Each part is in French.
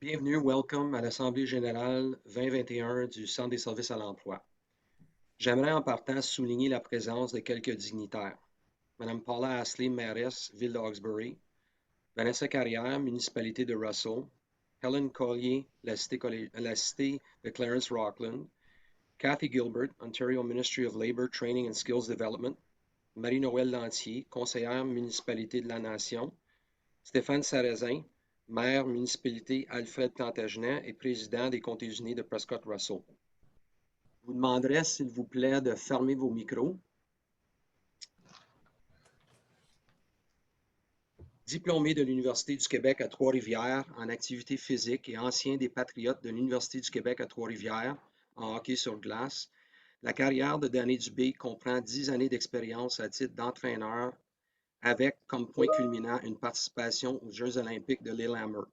Bienvenue, welcome à l'Assemblée générale 2021 du Centre des services à l'emploi. J'aimerais en partant souligner la présence de quelques dignitaires. Madame Paula Astley, mairesse, Ville de Hawkesbury, Vanessa Carrière, municipalité de Russell, Helen Collier, la cité de Clarence Rockland, Kathy Gilbert, Ontario Ministry of Labour, Training and Skills Development, Marie-Noëlle Lantier, conseillère municipalité de la Nation, Stéphane Sarrazin, maire municipalité Alfred Plantagenet et président des Comtés unis de Prescott-Russell. Je vous demanderai, s'il vous plaît, de fermer vos micros. Diplômé de l'Université du Québec à Trois-Rivières en activité physique et ancien des Patriotes de l'Université du Québec à Trois-Rivières en hockey sur glace, la carrière de Danny Dubé comprend 10 années d'expérience à titre d'entraîneur avec comme point culminant une participation aux Jeux olympiques de Lillehammer.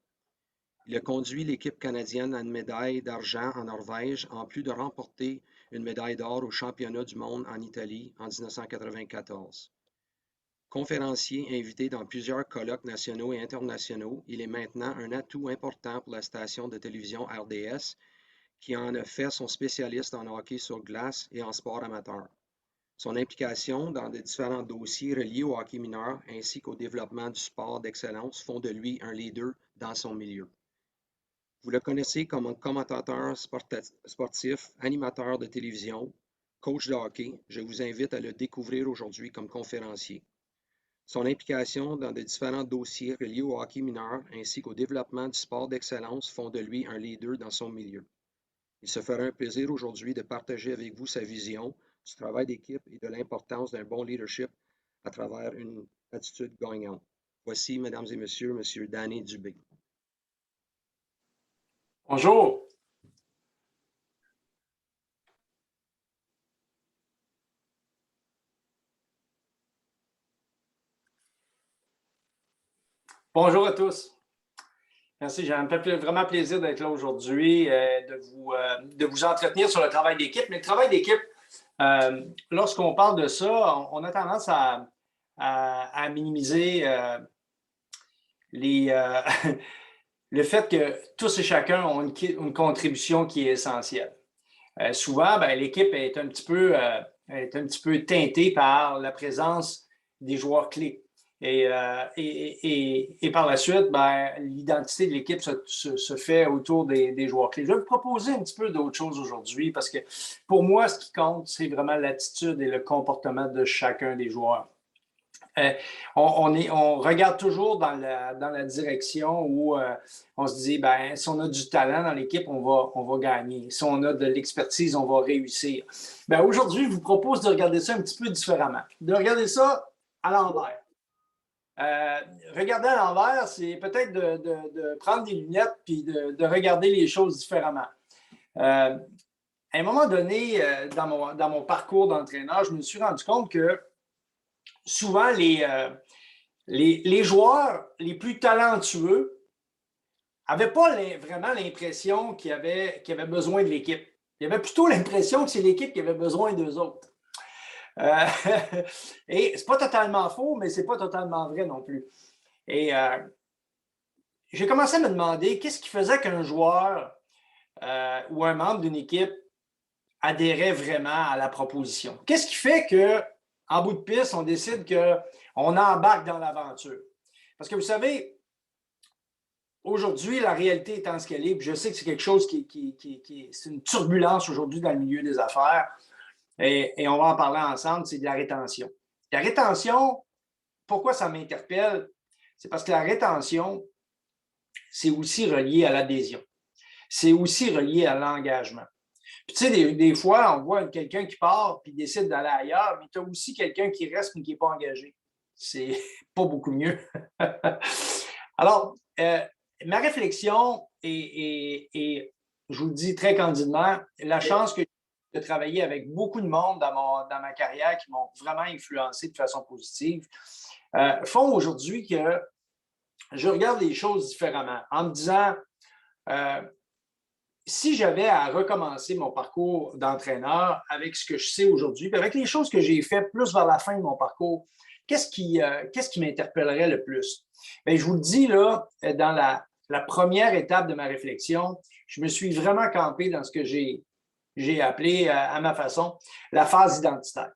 Il a conduit l'équipe canadienne à une médaille d'argent en Norvège, en plus de remporter une médaille d'or aux championnats du monde en Italie en 1994. Conférencier invité dans plusieurs colloques nationaux et internationaux, il est maintenant un atout important pour la station de télévision RDS, qui en a fait son spécialiste en hockey sur glace et en sport amateur. Son implication dans de différents dossiers reliés au hockey mineur ainsi qu'au développement du sport d'excellence font de lui un leader dans son milieu. Vous le connaissez comme un commentateur sportif, animateur de télévision, coach de hockey. Je vous invite à le découvrir aujourd'hui comme conférencier. Son implication dans de différents dossiers reliés au hockey mineur ainsi qu'au développement du sport d'excellence font de lui un leader dans son milieu. Il se fera un plaisir aujourd'hui de partager avec vous sa vision du travail d'équipe et de l'importance d'un bon leadership à travers une attitude gagnante. Voici, mesdames et messieurs, M. Danny Dubé. Bonjour. Bonjour à tous. Merci, ça me fait vraiment plaisir d'être là aujourd'hui, de vous entretenir sur le travail d'équipe. Mais le travail d'équipe, lorsqu'on parle de ça, on a tendance à minimiser le fait que tous et chacun ont une contribution qui est essentielle. Souvent, l'équipe est un petit peu teintée par la présence des joueurs clés. Et par la suite, l'identité de l'équipe se fait autour des joueurs clés. Je vais vous proposer un petit peu d'autres choses aujourd'hui parce que pour moi, ce qui compte, c'est vraiment l'attitude et le comportement de chacun des joueurs. On regarde toujours dans la direction où on se dit, si on a du talent dans l'équipe, on va gagner. Si on a de l'expertise, on va réussir. Aujourd'hui, je vous propose de regarder ça un petit peu différemment, de regarder ça à l'envers. Regarder à l'envers, c'est peut-être de prendre des lunettes puis de regarder les choses différemment. À un moment donné, dans mon parcours d'entraîneur, je me suis rendu compte que souvent, les joueurs les plus talentueux n'avaient pas vraiment l'impression qu'ils avaient besoin de l'équipe. Ils avaient plutôt l'impression que c'est l'équipe qui avait besoin d'eux autres. Et c'est pas totalement faux, mais c'est pas totalement vrai non plus. Et j'ai commencé à me demander qu'est-ce qui faisait qu'un joueur ou un membre d'une équipe adhérait vraiment à la proposition. Qu'est-ce qui fait qu'en bout de piste, on décide qu'on embarque dans l'aventure? Parce que vous savez, aujourd'hui, la réalité étant ce qu'elle est, puis je sais que c'est quelque chose c'est une turbulence aujourd'hui dans le milieu des affaires, et on va en parler ensemble, c'est de la rétention. La rétention, pourquoi ça m'interpelle? C'est parce que la rétention, c'est aussi relié à l'adhésion. C'est aussi relié à l'engagement. Puis tu sais, des fois, on voit quelqu'un qui part puis décide d'aller ailleurs, mais tu as aussi quelqu'un qui reste mais qui n'est pas engagé. C'est pas beaucoup mieux. Alors, ma réflexion et je vous le dis très candidement, la chance que j'ai de travailler avec beaucoup de monde dans ma carrière qui m'ont vraiment influencé de façon positive, font aujourd'hui que je regarde les choses différemment en me disant si j'avais à recommencer mon parcours d'entraîneur avec ce que je sais aujourd'hui, puis avec les choses que j'ai faites plus vers la fin de mon parcours, qu'est-ce qui m'interpellerait le plus? Bien, je vous le dis, là, dans la première étape de ma réflexion, je me suis vraiment campé dans ce que j'ai appelé à ma façon la phase identitaire.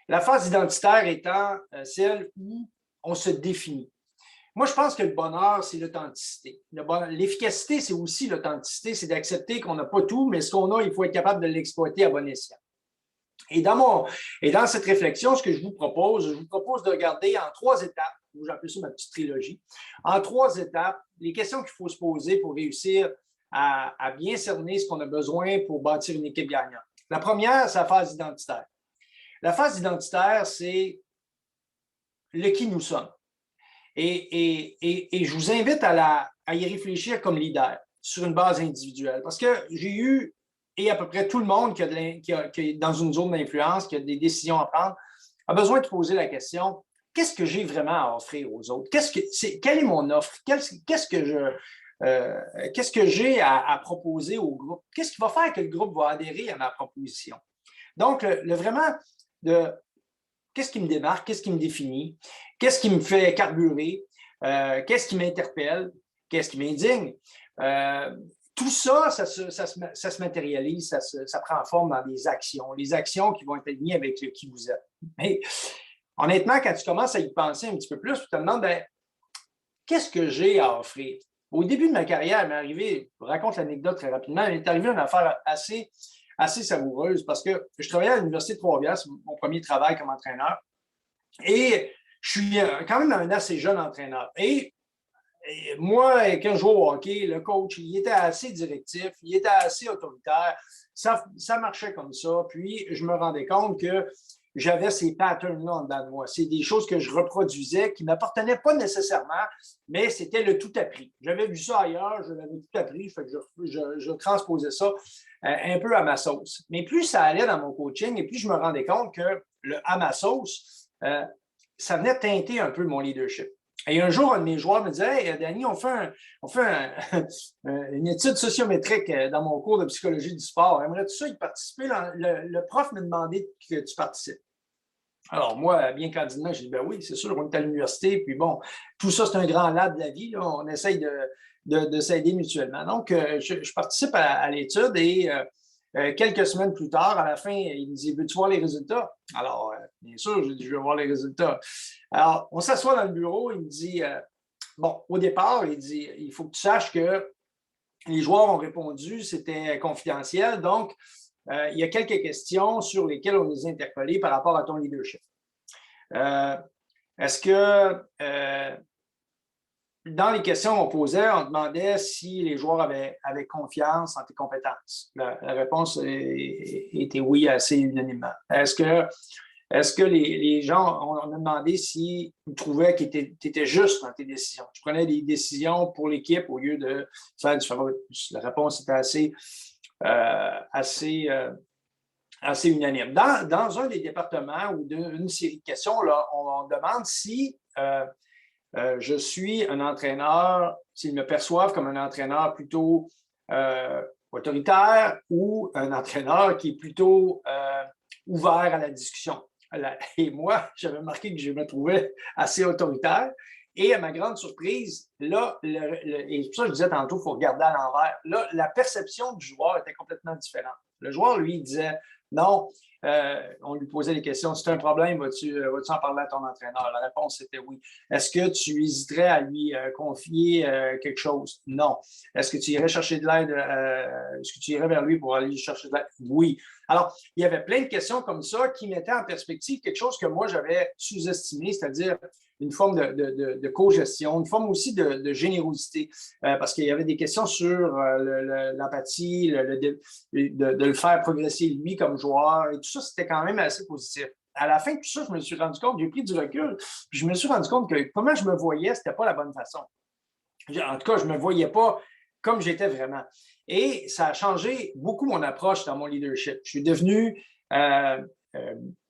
La phase identitaire étant celle où on se définit. Moi, je pense que le bonheur, c'est l'authenticité. L'efficacité, c'est aussi l'authenticité, c'est d'accepter qu'on n'a pas tout, mais ce qu'on a, il faut être capable de l'exploiter à bon escient. Et dans cette réflexion, ce que je vous propose de regarder en 3 étapes, j'appelle ça ma petite trilogie, en 3 étapes, les questions qu'il faut se poser pour réussir à bien cerner ce qu'on a besoin pour bâtir une équipe gagnante. La première, c'est la phase identitaire. La phase identitaire, c'est le qui nous sommes. Et je vous invite à y réfléchir comme leader sur une base individuelle. Parce que j'ai eu, et à peu près tout le monde qui est dans une zone d'influence, qui a des décisions à prendre, a besoin de poser la question, qu'est-ce que j'ai vraiment à offrir aux autres? Quelle est mon offre? Qu'est-ce que j'ai à proposer au groupe? Qu'est-ce qui va faire que le groupe va adhérer à ma proposition? Donc, vraiment, qu'est-ce qui me démarque? Qu'est-ce qui me définit? Qu'est-ce qui me fait carburer? Qu'est-ce qui m'interpelle? Qu'est-ce qui m'indigne? Tout ça, ça se matérialise, ça prend forme dans des actions. Les actions qui vont être alignées avec qui vous êtes. Mais honnêtement, quand tu commences à y penser un petit peu plus, tu te demandes, qu'est-ce que j'ai à offrir? Au début de ma carrière, il m'est arrivé, je raconte l'anecdote très rapidement, il m'est arrivé une affaire assez savoureuse parce que je travaillais à l'Université de Trois-Rivières, c'est mon premier travail comme entraîneur. Et je suis quand même un assez jeune entraîneur. Et moi, quand je jouais au hockey, le coach, il était assez directif, il était assez autoritaire. Ça marchait comme ça. Puis, je me rendais compte que j'avais ces patterns-là en dedans de moi. C'est des choses que je reproduisais qui ne m'appartenaient pas nécessairement, mais c'était le tout appris. J'avais vu ça ailleurs, je l'avais tout appris, fait que je transposais ça un peu à ma sauce. Mais plus ça allait dans mon coaching, et plus je me rendais compte que le à ma sauce, ça venait teinter un peu mon leadership. Et un jour, un de mes joueurs me disait, Hey, Danny, on fait une étude sociométrique dans mon cours de psychologie du sport. Aimerais-tu ça y participer? Le prof m'a demandé que tu participes. Alors, moi, bien candidement, j'ai dit, ben oui, c'est sûr, on est à l'université, puis bon, tout ça, c'est un grand lab de la vie, là, on essaye de s'aider mutuellement. Donc, je participe à l'étude et quelques semaines plus tard, à la fin, il me dit, veux-tu voir les résultats? Alors, bien sûr, je dis, je veux voir les résultats. Alors, on s'assoit dans le bureau, il me dit, bon, au départ, il dit, il faut que tu saches que les joueurs ont répondu, c'était confidentiel, donc, il y a quelques questions sur lesquelles on nous a interpellés par rapport à ton leadership. Est-ce que dans les questions qu'on posait, on demandait si les joueurs avaient confiance en tes compétences? La réponse était oui assez unanimement. Est-ce que les gens, on a demandé s'ils trouvaient que tu étais juste dans tes décisions? Tu prenais des décisions pour l'équipe au lieu de faire du favoritisme. La réponse était assez unanime. Dans un des départements ou d'une série de questions, là, on demande si je suis un entraîneur, s'ils me perçoivent comme un entraîneur plutôt autoritaire ou un entraîneur qui est plutôt ouvert à la discussion. Et moi, j'avais remarqué que je me trouvais assez autoritaire. Et à ma grande surprise, là, et c'est pour ça que je disais tantôt, il faut regarder à l'envers. Là, la perception du joueur était complètement différente. Le joueur, lui, il disait non. On lui posait des questions. C'est un problème, vas-tu en parler à ton entraîneur? La réponse était oui. Est-ce que tu hésiterais à lui confier quelque chose? Non. Est-ce que tu irais chercher de l'aide? Est-ce que tu irais vers lui pour aller chercher de l'aide? Oui. Alors, il y avait plein de questions comme ça qui mettaient en perspective quelque chose que moi, j'avais sous-estimé, c'est-à-dire une forme de co-gestion, une forme aussi de générosité, parce qu'il y avait des questions sur l'empathie, de le faire progresser lui comme joueur, et tout ça, c'était quand même assez positif. À la fin de tout ça, je me suis rendu compte, j'ai pris du recul, puis je me suis rendu compte que comment je me voyais, c'était pas la bonne façon. En tout cas, je me voyais pas comme j'étais vraiment. Et ça a changé beaucoup mon approche dans mon leadership. Je suis devenu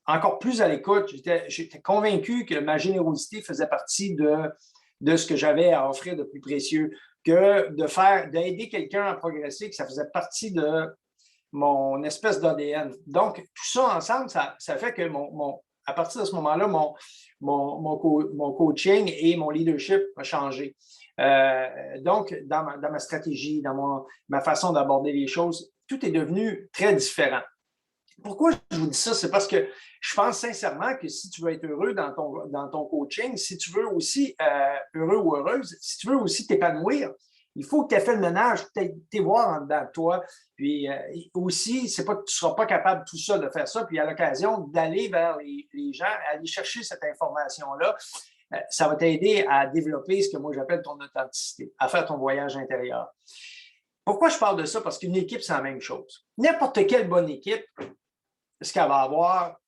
encore plus à l'écoute. J'étais convaincu que ma générosité faisait partie de ce que j'avais à offrir de plus précieux, que d'aider quelqu'un à progresser, que ça faisait partie de mon espèce d'ADN. Donc, tout ça ensemble, ça fait que à partir de ce moment-là, mon coaching et mon leadership a changé. Donc, dans ma stratégie, dans ma façon d'aborder les choses, tout est devenu très différent. Pourquoi je vous dis ça? C'est parce que je pense sincèrement que si tu veux être heureux dans ton coaching, si tu veux aussi, heureux ou heureuse, si tu veux aussi t'épanouir, il faut que tu aies fait le ménage, que tu aies voir en dedans de toi. Puis aussi, c'est pas que tu ne seras pas capable tout seul de faire ça. Puis à l'occasion d'aller vers les gens, aller chercher cette information-là, ça va t'aider à développer ce que moi j'appelle ton authenticité, à faire ton voyage intérieur. Pourquoi je parle de ça? Parce qu'une équipe, c'est la même chose. N'importe quelle bonne équipe, ce qu'elle va avoir,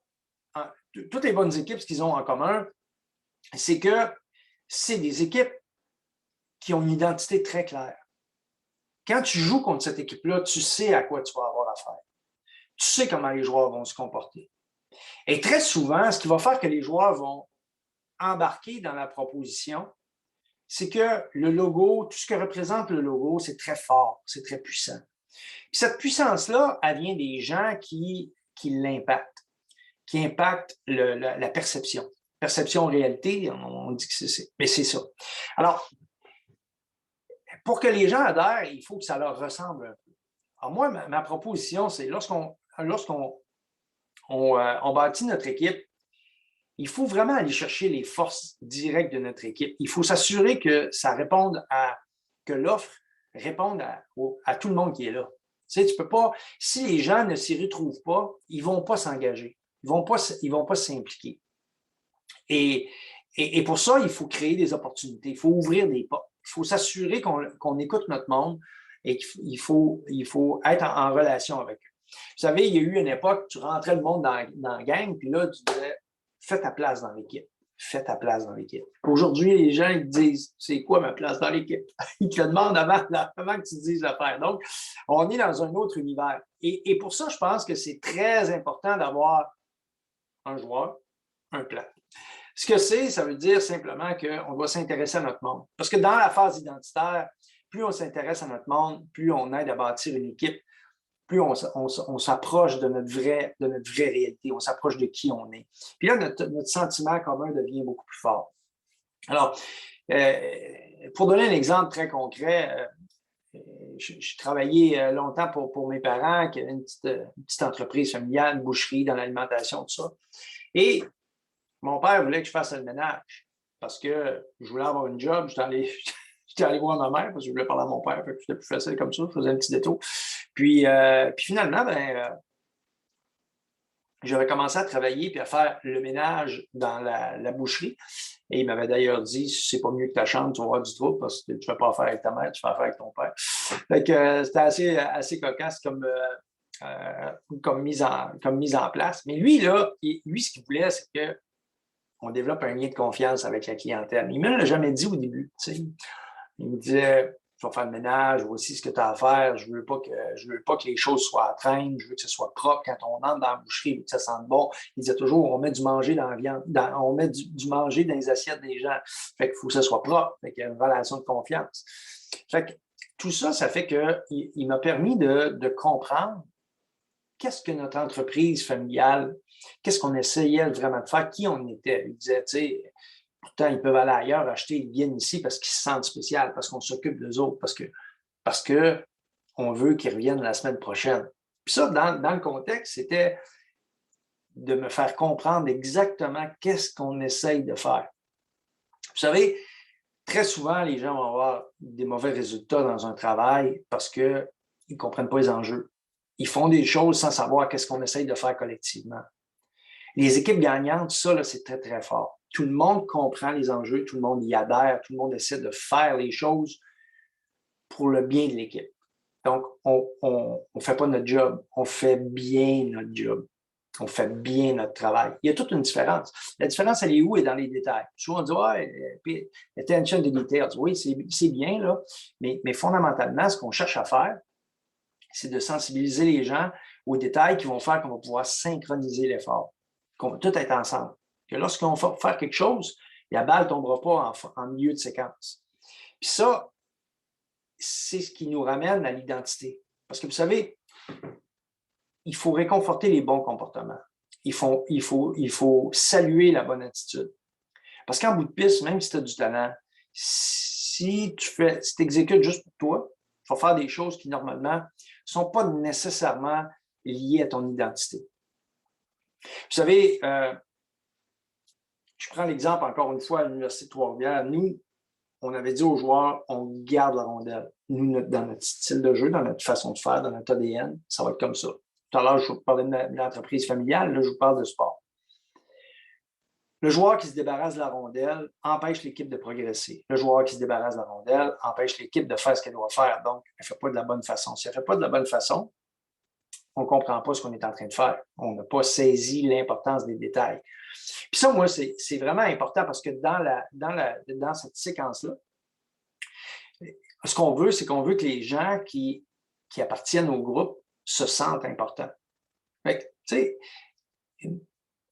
toutes les bonnes équipes, ce qu'ils ont en commun, c'est que c'est des équipes qui ont une identité très claire. Quand tu joues contre cette équipe-là, tu sais à quoi tu vas avoir affaire. Tu sais comment les joueurs vont se comporter. Et très souvent, ce qui va faire que les joueurs vont embarquer dans la proposition, c'est que le logo, tout ce que représente le logo, c'est très fort, c'est très puissant. Puis cette puissance-là, elle vient des gens qui l'impactent, qui impactent la perception. Perception, réalité, on dit que c'est, mais c'est ça. Alors, pour que les gens adhèrent, il faut que ça leur ressemble un peu. Alors moi, ma proposition, c'est lorsqu'on bâtit notre équipe, il faut vraiment aller chercher les forces directes de notre équipe. Il faut s'assurer que ça réponde que l'offre réponde à tout le monde qui est là. Tu sais, tu peux pas, si les gens ne s'y retrouvent pas, ils vont pas s'engager. Ils vont pas s'impliquer. Et pour ça, il faut créer des opportunités. Il faut ouvrir des portes. Il faut s'assurer qu'on écoute notre monde et qu'il faut être en relation avec eux. Vous savez, il y a eu une époque, tu rentrais le monde dans la gang, puis là, tu disais, fais ta place dans l'équipe. Fais ta place dans l'équipe. Aujourd'hui, les gens, ils te disent, c'est quoi ma place dans l'équipe? Ils te le demandent avant que tu te dises l'affaire. Donc, on est dans un autre univers. Et pour ça, je pense que c'est très important d'avoir un joueur, un plan. Ce que ça veut dire simplement qu'on doit s'intéresser à notre monde. Parce que dans la phase identitaire, plus on s'intéresse à notre monde, plus on aide à bâtir une équipe, plus on s'approche de notre vraie réalité, on s'approche de qui on est. Puis là, notre sentiment commun devient beaucoup plus fort. Alors, pour donner un exemple très concret, je travaillais longtemps pour mes parents, qui avaient une petite entreprise familiale, une boucherie dans l'alimentation, tout ça. Et mon père voulait que je fasse le ménage parce que je voulais avoir une job. J'étais allé voir ma mère parce que je voulais parler à mon père. C'était plus facile comme ça. Je faisais un petit détour. Puis finalement, j'avais commencé à travailler puis à faire le ménage dans la boucherie. Et il m'avait d'ailleurs dit, si c'est pas mieux que ta chambre, tu vas avoir du trouble parce que tu ne fais pas affaire avec ta mère, tu fais affaire avec ton père. Fait que c'était assez cocasse comme mise en place. Mais lui, là, ce qu'il voulait, c'est qu'on développe un lien de confiance avec la clientèle. Il ne me l'a jamais dit au début. Tu sais. Il me disait, je vais faire le ménage, voici ce que tu as à faire, je veux pas que les choses soient à traîne, je veux que ce soit propre quand on entre dans la boucherie, je veux que ça sente bon. Il disait toujours, on met du manger dans la viande, on met du manger dans les assiettes des gens. Fait qu'il faut que ça soit propre, fait qu'il y a une relation de confiance. Fait que tout ça, ça fait qu'il m'a permis de comprendre qu'est-ce que notre entreprise familiale, qu'est-ce qu'on essayait vraiment de faire, qui on était. Il disait, tu sais, pourtant, ils peuvent aller ailleurs, acheter, ils viennent ici parce qu'ils se sentent spécial, parce qu'on s'occupe d'eux autres, parce qu'on veut qu'ils reviennent la semaine prochaine. Puis ça, dans le contexte, c'était de me faire comprendre exactement qu'est-ce qu'on essaye de faire. Vous savez, très souvent, les gens vont avoir des mauvais résultats dans un travail parce qu'ils ne comprennent pas les enjeux. Ils font des choses sans savoir qu'est-ce qu'on essaye de faire collectivement. Les équipes gagnantes, ça, là, c'est très, très fort. Tout le monde comprend les enjeux, tout le monde y adhère, tout le monde essaie de faire les choses pour le bien de l'équipe. Donc, on ne fait pas notre job, on fait bien notre job. On fait bien notre travail. Il y a toute une différence. La différence, elle est où? Elle est dans les détails. Souvent, on dit, ouais, attention to details. Oui, c'est bien, là, mais fondamentalement, ce qu'on cherche à faire, c'est de sensibiliser les gens aux détails qui vont faire qu'on va pouvoir synchroniser l'effort, qu'on va tout être ensemble. Que lorsqu'on va faire quelque chose, la balle ne tombera pas en milieu de séquence. Puis ça, c'est ce qui nous ramène à l'identité. Parce que vous savez, il faut réconforter les bons comportements. Il faut saluer la bonne attitude. Parce qu'en bout de piste, même si tu as du talent, si tu exécutes juste pour toi, tu vas faire des choses qui, normalement, ne sont pas nécessairement liées à ton identité. Vous savez, je prends l'exemple encore une fois à l'Université de Trois-Rivières. Nous, on avait dit aux joueurs, on garde la rondelle. Nous, dans notre style de jeu, dans notre façon de faire, dans notre ADN, ça va être comme ça. Tout à l'heure, je vous parlais de l'entreprise familiale, là, je vous parle de sport. Le joueur qui se débarrasse de la rondelle empêche l'équipe de progresser. Le joueur qui se débarrasse de la rondelle empêche l'équipe de faire ce qu'elle doit faire. Donc, elle ne fait pas de la bonne façon. Si elle ne fait pas de la bonne façon, on ne comprend pas ce qu'on est en train de faire. On n'a pas saisi l'importance des détails. Puis ça, moi, c'est vraiment important parce que dans cette séquence-là, ce qu'on veut, c'est qu'on veut que les gens qui appartiennent au groupe se sentent importants. Fait que, tu sais,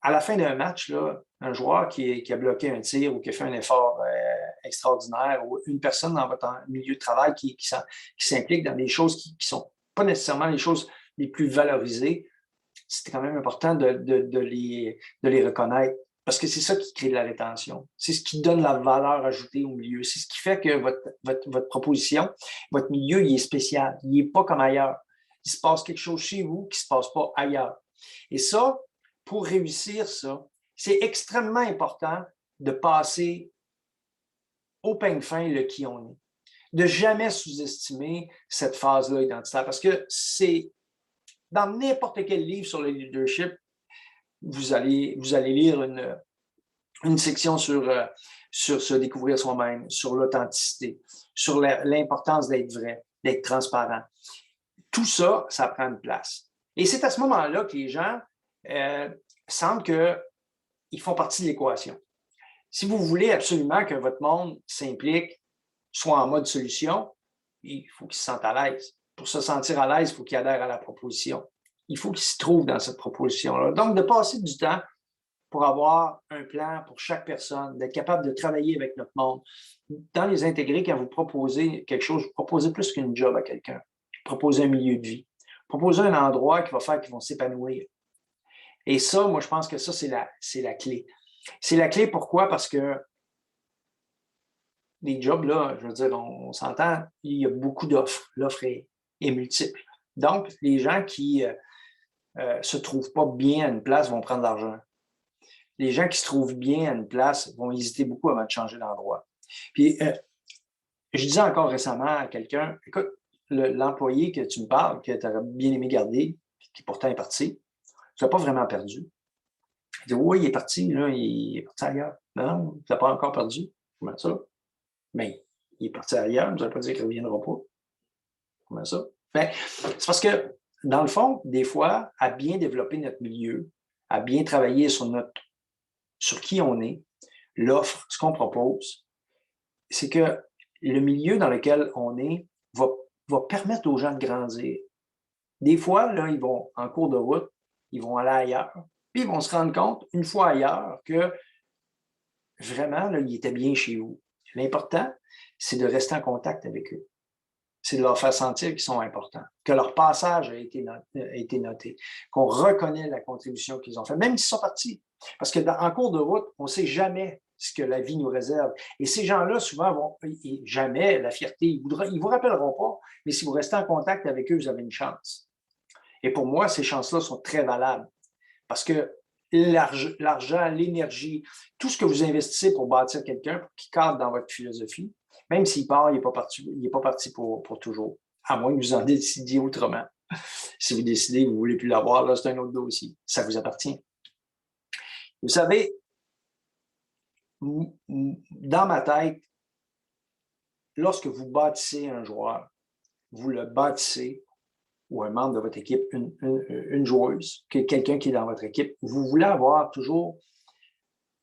à la fin d'un match, là, un joueur qui a bloqué un tir ou qui a fait un effort extraordinaire ou une personne dans votre milieu de travail qui s'implique dans des choses qui ne sont pas nécessairement les choses les plus valorisées, c'est quand même important de les reconnaître parce que c'est ça qui crée de la rétention. C'est ce qui donne la valeur ajoutée au milieu. C'est ce qui fait que votre proposition, votre milieu, il est spécial. Il n'est pas comme ailleurs. Il se passe quelque chose chez vous qui ne se passe pas ailleurs. Et ça, pour réussir ça, c'est extrêmement important de passer au peigne fin le qui on est. De jamais sous-estimer cette phase-là identitaire parce que c'est dans n'importe quel livre sur le leadership, vous allez lire une section sur se découvrir soi-même, sur l'authenticité, sur l'importance d'être vrai, d'être transparent. Tout ça, ça prend une place. Et c'est à ce moment-là que les gens sentent qu'ils font partie de l'équation. Si vous voulez absolument que votre monde s'implique, soit en mode solution, il faut qu'ils se sentent à l'aise. Pour se sentir à l'aise, il faut qu'ils adhèrent à la proposition. Il faut qu'ils se trouvent dans cette proposition-là. Donc, de passer du temps pour avoir un plan pour chaque personne, d'être capable de travailler avec notre monde. Dans les intégrés, quand vous proposez quelque chose, vous proposez plus qu'une job à quelqu'un. Proposez un milieu de vie. Proposez un endroit qui va faire qu'ils vont s'épanouir. Et ça, moi, je pense que ça, c'est la clé. C'est la clé, pourquoi? Parce que les jobs, là, je veux dire, on s'entend, il y a beaucoup d'offres. L'offre est multiple. Donc, les gens qui ne se trouvent pas bien à une place vont prendre de l'argent. Les gens qui se trouvent bien à une place vont hésiter beaucoup avant de changer d'endroit. Puis, je disais encore récemment à quelqu'un, écoute, l'employé que tu me parles, que tu aurais bien aimé garder, qui pourtant est parti, tu l'as pas vraiment perdu. Il dit, oui, il est parti, là, il est parti ailleurs. Non, tu l'as pas encore perdu. Comment ça? Mais il est parti ailleurs, ça ne veut pas dire qu'il ne reviendra pas. Comment ça? Ben, c'est parce que, dans le fond, des fois, à bien développer notre milieu, à bien travailler sur qui on est, l'offre, ce qu'on propose, c'est que le milieu dans lequel on est va permettre aux gens de grandir. Des fois, là, ils vont, en cours de route, ils vont aller ailleurs, puis ils vont se rendre compte, une fois ailleurs, que vraiment, là, ils étaient bien chez vous. L'important, c'est de rester en contact avec eux. C'est de leur faire sentir qu'ils sont importants, que leur passage a été noté, qu'on reconnaît la contribution qu'ils ont faite, même s'ils sont partis. Parce qu'en cours de route, on ne sait jamais ce que la vie nous réserve. Et ces gens-là, souvent, vont jamais la fierté. Ils ne vous rappelleront pas, mais si vous restez en contact avec eux, vous avez une chance. Et pour moi, ces chances-là sont très valables. Parce que l'argent, l'énergie, tout ce que vous investissez pour bâtir quelqu'un, pour qu'il cadre dans votre philosophie, même s'il part, il n'est pas parti pour toujours. À moins que vous en décidiez autrement. Si vous décidez que vous ne voulez plus l'avoir, là, c'est un autre dossier. Ça vous appartient. Vous savez, dans ma tête, lorsque vous bâtissez un joueur, vous le bâtissez, ou un membre de votre équipe, une joueuse, quelqu'un qui est dans votre équipe, vous voulez avoir toujours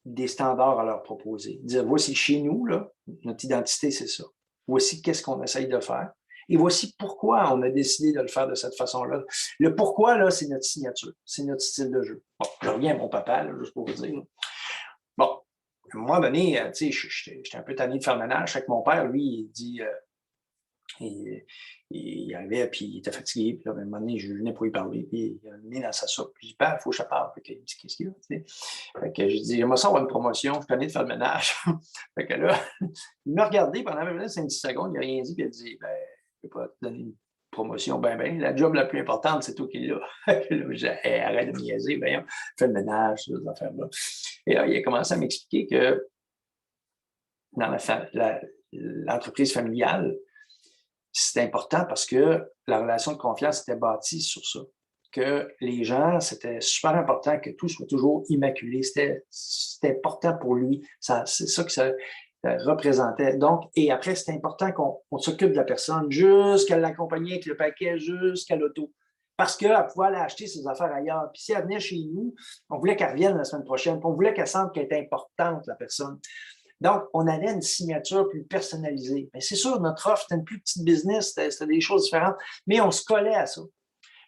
des standards à leur proposer. Dire, voici chez nous, là, notre identité, c'est ça. Voici qu'est-ce qu'on essaye de faire. Et voici pourquoi on a décidé de le faire de cette façon-là. Le pourquoi, là, c'est notre signature, c'est notre style de jeu. Bon, je reviens à mon papa, là, juste pour vous dire. Bon, à un moment donné, tu sais, j'étais un peu tanné de faire le ménage. Fait que mon père, lui, il dit, Et il arrivait, puis il était fatigué. Puis là, à un moment donné, je venais pour lui parler. Puis il a mis dans sa soupe. Puis je dis, ben, il faut que je te parle. Fait que, il me dit, qu'est-ce qu'il y a? Tu sais? Fait que je dis, j'aimerais ça avoir une promotion. Je connais de faire le ménage. Fait que là, il m'a regardé pendant 5-10 secondes. Il n'a rien dit. Puis il a dit, ben, je ne vais pas te donner une promotion. Ben, la job la plus importante, c'est toi qui l'as. Fait que là, j'ai dit, hey, arrête de me niaiser. Ben, fais le ménage, ces affaires-là. Et là, il a commencé à m'expliquer que dans l'entreprise familiale, c'est important parce que la relation de confiance était bâtie sur ça. Que les gens, c'était super important que tout soit toujours immaculé. C'était important pour lui. C'est ça que ça représentait. Donc, et après, c'était important qu'on s'occupe de la personne jusqu'à l'accompagner avec le paquet, jusqu'à l'auto. Parce qu'elle pouvait aller acheter ses affaires ailleurs. Puis si elle venait chez nous, on voulait qu'elle revienne la semaine prochaine. Puis on voulait qu'elle sente qu'elle était importante, la personne. Donc, on avait une signature plus personnalisée. Mais c'est sûr, notre offre, c'était une plus petite business, c'était des choses différentes, mais on se collait à ça.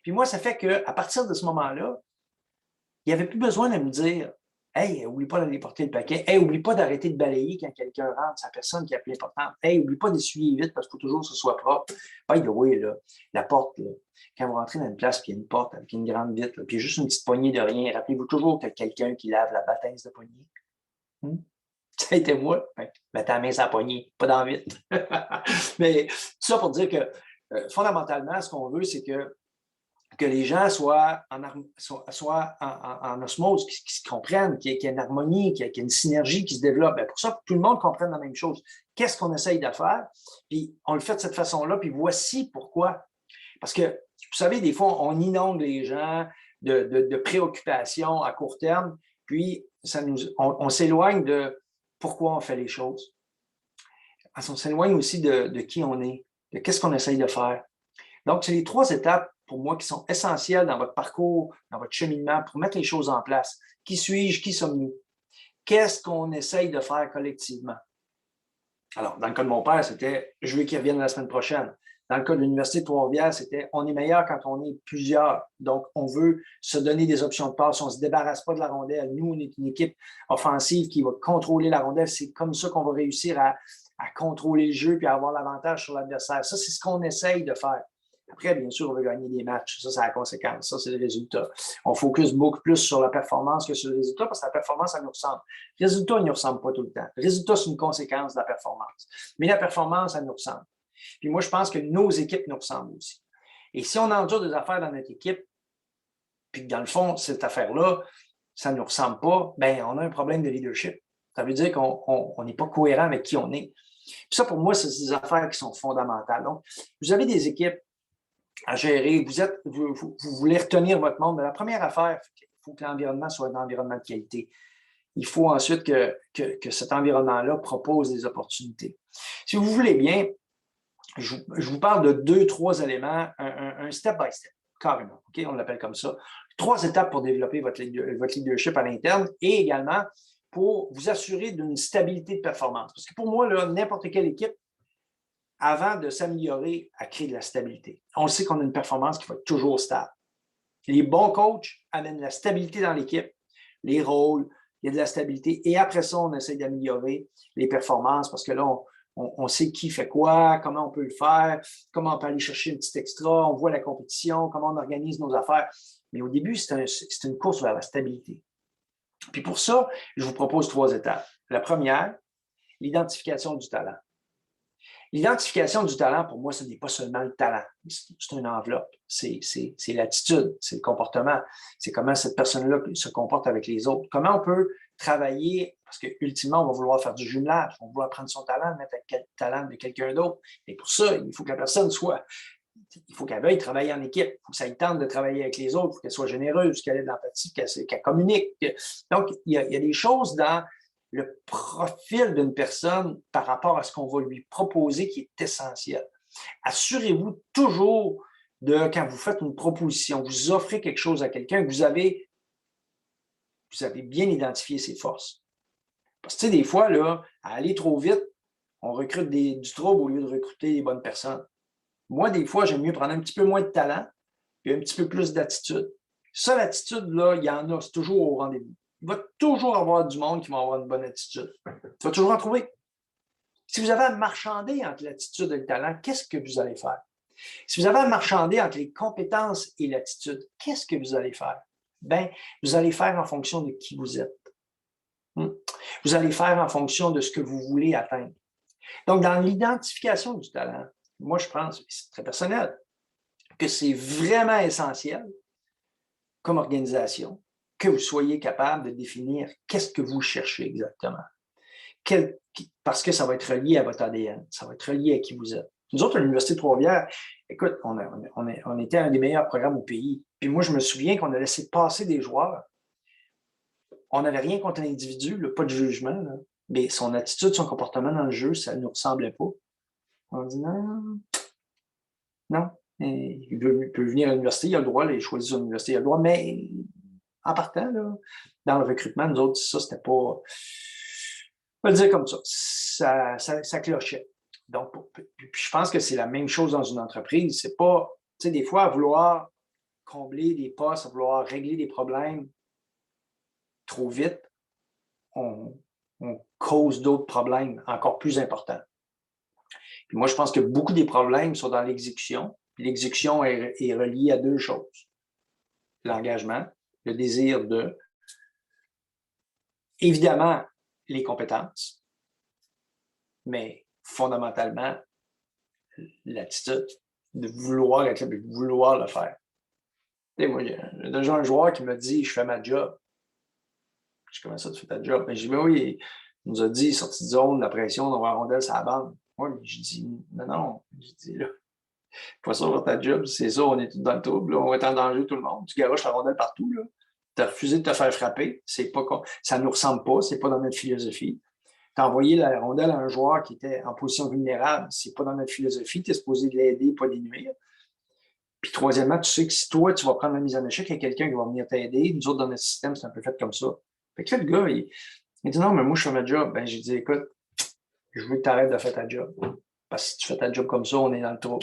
Puis moi, ça fait qu'à partir de ce moment-là, il n'y avait plus besoin de me dire « Hey, oublie pas d'aller porter le paquet. Hey, oublie pas d'arrêter de balayer quand quelqu'un rentre, c'est la personne qui est la plus importante. Hey, oublie pas d'essuyer vite parce qu'il faut toujours que ce soit propre. » By the way, là, la porte, là, quand vous rentrez dans une place, puis il y a une porte avec une grande vitre, là, puis juste une petite poignée de rien, rappelez-vous toujours qu'il y a quelqu'un qui lave la bâtisse de poignée. Ça a été moi. Mettez la main sur la poignée, pas dans le vite. Mais tout ça pour dire que fondamentalement, ce qu'on veut, c'est que les gens soient en osmose, qu'ils se comprennent, qu'il y ait une harmonie, qu'il y ait une synergie qui se développe. Bien, pour ça, que tout le monde comprenne la même chose. Qu'est-ce qu'on essaye de faire? Puis on le fait de cette façon-là, puis voici pourquoi. Parce que, vous savez, des fois, on inonde les gens de préoccupations à court terme, puis on s'éloigne de pourquoi on fait les choses. On s'éloigne aussi de qui on est, de qu'est-ce qu'on essaye de faire. Donc, c'est les 3 étapes pour moi qui sont essentielles dans votre parcours, dans votre cheminement, pour mettre les choses en place. Qui suis-je? Qui sommes-nous? Qu'est-ce qu'on essaye de faire collectivement? Alors, dans le cas de mon père, c'était « je veux qu'il revienne la semaine prochaine ». Dans le cas de l'Université de Trois-Rivières, c'était « on est meilleur quand on est plusieurs ». Donc, on veut se donner des options de passe. On ne se débarrasse pas de la rondelle. Nous, on est une équipe offensive qui va contrôler la rondelle. C'est comme ça qu'on va réussir à contrôler le jeu et à avoir l'avantage sur l'adversaire. Ça, c'est ce qu'on essaye de faire. Après, bien sûr, on veut gagner des matchs. Ça, c'est la conséquence. Ça, c'est le résultat. On focus beaucoup plus sur la performance que sur le résultat parce que la performance, ça nous ressemble. Le résultat, il ne nous ressemble pas tout le temps. Le résultat, c'est une conséquence de la performance. Mais la performance, ça nous ressemble. Puis moi, je pense que nos équipes nous ressemblent aussi. Et si on endure des affaires dans notre équipe, puis que dans le fond, cette affaire-là, ça ne nous ressemble pas, bien, on a un problème de leadership. Ça veut dire qu'on n'est pas cohérent avec qui on est. Puis ça, pour moi, c'est des affaires qui sont fondamentales. Donc, vous avez des équipes à gérer, vous voulez retenir votre monde, mais la première affaire, il faut que l'environnement soit un environnement de qualité. Il faut ensuite que cet environnement-là propose des opportunités. Si vous voulez bien, je vous parle de 2-3 éléments, un step by step, carrément. Okay? On l'appelle comme ça. 3 étapes pour développer votre leadership à l'interne et également pour vous assurer d'une stabilité de performance. Parce que pour moi, n'importe quelle équipe, avant de s'améliorer, elle crée de la stabilité. On sait qu'on a une performance qui va être toujours stable. Les bons coachs amènent la stabilité dans l'équipe, les rôles, il y a de la stabilité. Et après ça, on essaie d'améliorer les performances parce que là, on sait qui fait quoi, comment on peut le faire, comment on peut aller chercher un petit extra, on voit la compétition, comment on organise nos affaires. Mais au début, c'est une course vers la stabilité. Puis pour ça, je vous propose 3 étapes. La première, l'identification du talent. L'identification du talent, pour moi, ce n'est pas seulement le talent. C'est une enveloppe. C'est l'attitude, c'est le comportement. C'est comment cette personne-là se comporte avec les autres. Comment on peut travailler, parce qu'ultimement, on va vouloir faire du jumelage. On va vouloir prendre son talent, le mettre avec le talent de quelqu'un d'autre. Et pour ça, il faut que la personne il faut qu'elle veuille travailler en équipe. Il faut que ça ait tente de travailler avec les autres. Il faut qu'elle soit généreuse, qu'elle ait de l'empathie, qu'elle communique. Donc, il y a des choses dans le profil d'une personne par rapport à ce qu'on va lui proposer qui est essentiel. Assurez-vous toujours quand vous faites une proposition, vous offrez quelque chose à quelqu'un, que vous avez bien identifié ses forces. Parce que, tu sais, des fois, là, à aller trop vite, on recrute du trouble au lieu de recruter les bonnes personnes. Moi, des fois, j'aime mieux prendre un petit peu moins de talent et un petit peu plus d'attitude. Ça, l'attitude, il y en a, c'est toujours au rendez-vous. Il va toujours avoir du monde qui va avoir une bonne attitude. Tu vas toujours en trouver. Si vous avez à marchander entre l'attitude et le talent, qu'est-ce que vous allez faire? Si vous avez à marchander entre les compétences et l'attitude, qu'est-ce que vous allez faire? Bien, vous allez faire en fonction de qui vous êtes. Vous allez faire en fonction de ce que vous voulez atteindre. Donc, dans l'identification du talent, moi, je pense, c'est très personnel, que c'est vraiment essentiel comme organisation que vous soyez capable de définir qu'est-ce que vous cherchez exactement. Parce que ça va être relié à votre ADN, ça va être relié à qui vous êtes. Nous autres, à l'Université de Trois-Rivières, écoute, on était un des meilleurs programmes au pays. Puis moi, je me souviens qu'on a laissé passer des joueurs. On n'avait rien contre l'individu, pas de jugement, là. Mais son attitude, son comportement dans le jeu, ça ne nous ressemblait pas. On dit non, non. Il peut venir à l'université, il a le droit, il choisit son université, il a le droit, mais en partant, là, dans le recrutement, nous autres, ça, c'était pas. On va le dire comme ça. Ça clochait. Donc, puis je pense que c'est la même chose dans une entreprise. C'est pas, tu sais, des fois, à vouloir combler des postes, à vouloir régler des problèmes trop vite, on cause d'autres problèmes encore plus importants. Puis moi, je pense que beaucoup des problèmes sont dans l'exécution. L'exécution est reliée à deux choses. L'engagement, le désir de, évidemment, les compétences, mais fondamentalement, l'attitude de vouloir être là, de vouloir le faire. Tu sais, moi, j'ai déjà un joueur qui m'a dit « Je fais ma job ». Je dis « Comment ça, tu fais ta job? » Ben, je dis « Ben oui, il nous a dit, sortie de zone, la pression, on va la rondelle sur la bande. » Oui, mais je dis « Non. » Je dis là, pas ça faire ta job, c'est ça, on est tous dans le trouble, là, on va être en danger tout le monde. Tu garoches la rondelle partout, là. Tu as refusé de te faire frapper, ça ne nous ressemble pas, c'est pas dans notre philosophie. Tu as envoyé la rondelle à un joueur qui était en position vulnérable, c'est pas dans notre philosophie, tu es supposé l'aider, pas l'énuire. Puis troisièmement, tu sais que si toi, tu vas prendre la mise en échec, il y a quelqu'un qui va venir t'aider. Nous autres, dans notre système, c'est un peu fait comme ça. Fait que là, le gars, il dit non, mais moi, je fais ma job. Ben, j'ai dit, écoute, je veux que tu arrêtes de faire ta job. Parce que si tu fais ta job comme ça, on est dans le trou.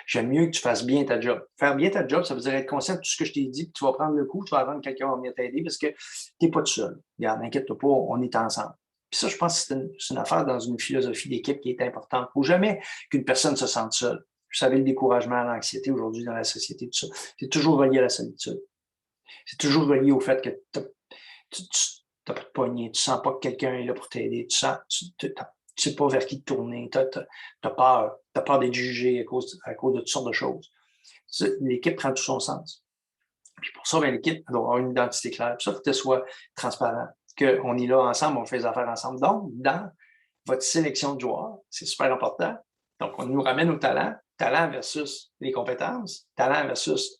J'aime mieux que tu fasses bien ta job. Faire bien ta job, ça veut dire être conscient de tout ce que je t'ai dit, que tu vas prendre le coup, tu vas attendre que quelqu'un va venir t'aider parce que tu n'es pas tout seul. Regarde, n'inquiète-toi pas, on est ensemble. Puis ça, je pense que c'est une affaire dans une philosophie d'équipe qui est importante. Il ne faut jamais qu'une personne se sente seule. Vous savez, le découragement, l'anxiété aujourd'hui dans la société, tout ça, c'est toujours relié à la solitude. C'est toujours relié au fait que tu n'as pas de poignée, tu ne sens pas que quelqu'un est là pour t'aider, tu ne sais pas vers qui te tourner, tu as peur d'être jugé à cause de toutes sortes de choses. L'équipe prend tout son sens. Puis pour ça, l'équipe doit avoir une identité claire. Puis ça, il faut que tu sois transparent, qu'on est là ensemble, on fait des affaires ensemble. Donc, dans votre sélection de joueurs, c'est super important. Donc, on nous ramène au talent versus les compétences, talent versus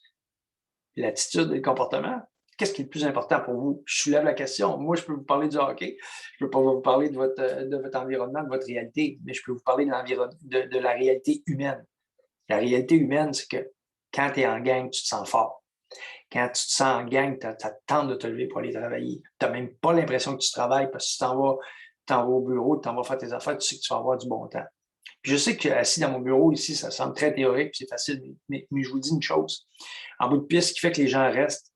l'attitude et le comportement. Qu'est-ce qui est le plus important pour vous? Je soulève la question. Moi, je peux vous parler du hockey. Je ne peux pas vous parler de votre environnement, de votre réalité, mais je peux vous parler de la réalité humaine. La réalité humaine, c'est que quand tu es en gang, tu te sens fort. Quand tu te sens en gang, tu as tente de te lever pour aller travailler. Tu n'as même pas l'impression que tu travailles parce que tu t'en vas au bureau, tu t'en vas faire tes affaires, tu sais que tu vas avoir du bon temps. Puis je sais qu'assis dans mon bureau ici, ça semble très théorique, c'est facile, mais je vous dis une chose. En bout de piste, ce qui fait que les gens restent,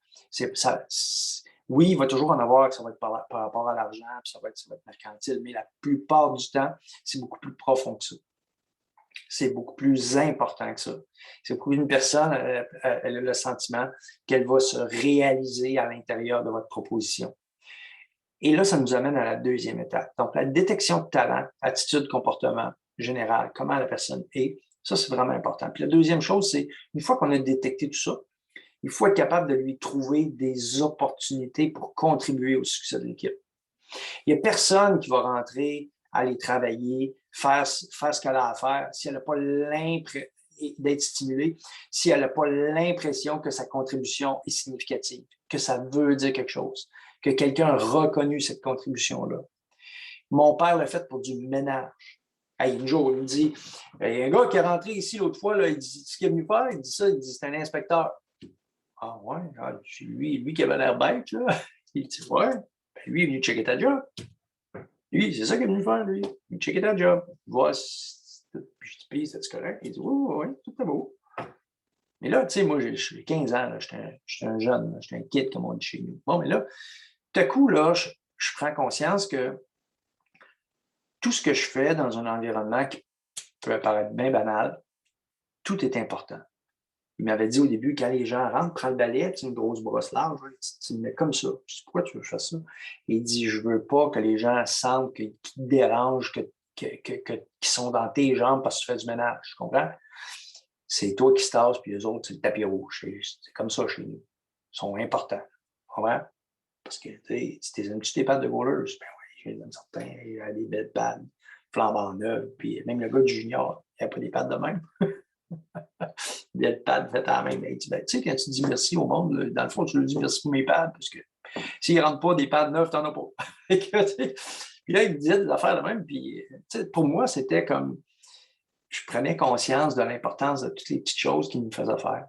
oui, il va toujours en avoir que ça va être par rapport à l'argent, puis ça va être mercantile, mais la plupart du temps, c'est beaucoup plus profond que ça. C'est beaucoup plus important que ça. C'est beaucoup une personne, elle a le sentiment qu'elle va se réaliser à l'intérieur de votre proposition. Et là, ça nous amène à la deuxième étape. Donc, la détection de talent, attitude, comportement général, comment la personne est, ça, c'est vraiment important. Puis la deuxième chose, c'est une fois qu'on a détecté tout ça, il faut être capable de lui trouver des opportunités pour contribuer au succès de l'équipe. Il n'y a personne qui va rentrer, aller travailler, faire ce qu'elle a à faire si elle n'a pas l'impression d'être stimulée, si elle n'a pas l'impression que sa contribution est significative, que ça veut dire quelque chose, que quelqu'un a reconnu cette contribution-là. Mon père l'a fait pour du ménage. Hey, un jour, il me dit, il y a un gars qui est rentré ici l'autre fois, là, il dit, ce qu'il est venu faire, il dit ça, il dit, c'est un inspecteur. Ah ouais, c'est lui qui avait l'air bête, là. Il dit, ouais, ben, lui, il est venu checker ta job. Lui, c'est ça qu'il est venu faire, lui. Il est venu checker ta job. Voir si puis c'est correct. Il dit, oui, tout est beau. Mais là, tu sais, moi, j'ai 15 ans, j'étais un jeune, j'étais un kid, comme on dit chez nous. Bon, mais là, tout à coup, là, je prends conscience que tout ce que je fais dans un environnement qui peut paraître bien banal, tout est important. Il m'avait dit au début, quand les gens rentrent, prends le balai, c'est une grosse brosse large, tu le mets comme ça. Je dis, pourquoi tu veux que je fasse ça? Et il dit, je veux pas que les gens sentent qu'ils te dérangent, qu'ils sont dans tes jambes parce que tu fais du ménage. Tu comprends? C'est toi qui se tasses, puis les autres, c'est le tapis rouge. C'est comme ça chez nous. Ils sont importants. Tu comprends? Parce que, tu sais, si t'es un petit pads de goalers, ben oui, je donne certains, il y a des belles pads, flambant neuves, puis même le gars du junior, il n'y a pas des pads de même. Des pads faites à la main. Mais tu sais, quand tu dis merci au monde, là, dans le fond, tu le dis merci pour mes pads, parce que s'ils ne rentrent pas des pads neufs, tu n'en as pas. Puis là, il me disait des affaires de même, puis pour moi, c'était comme, je prenais conscience de l'importance de toutes les petites choses qu'il me faisait faire,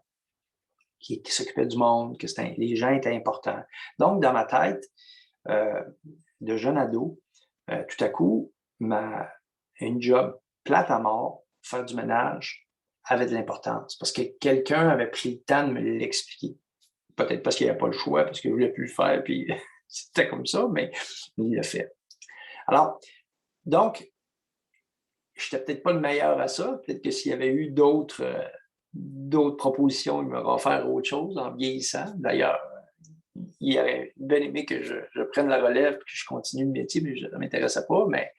qui s'occupaient du monde, que les gens étaient importants. Donc, dans ma tête, de jeune ado, tout à coup, une job plate à mort, faire du ménage, avait de l'importance parce que quelqu'un avait pris le temps de me l'expliquer. Peut-être parce qu'il n'avait pas le choix, parce qu'il ne voulait plus le faire, puis c'était comme ça, mais il l'a fait. Alors, donc, je n'étais peut-être pas le meilleur à ça. Peut-être que s'il y avait eu d'autres propositions, il m'aurait offert autre chose en vieillissant. D'ailleurs, il aurait bien aimé que je prenne la relève et que je continue le métier, mais ça ne m'intéressait pas. Mais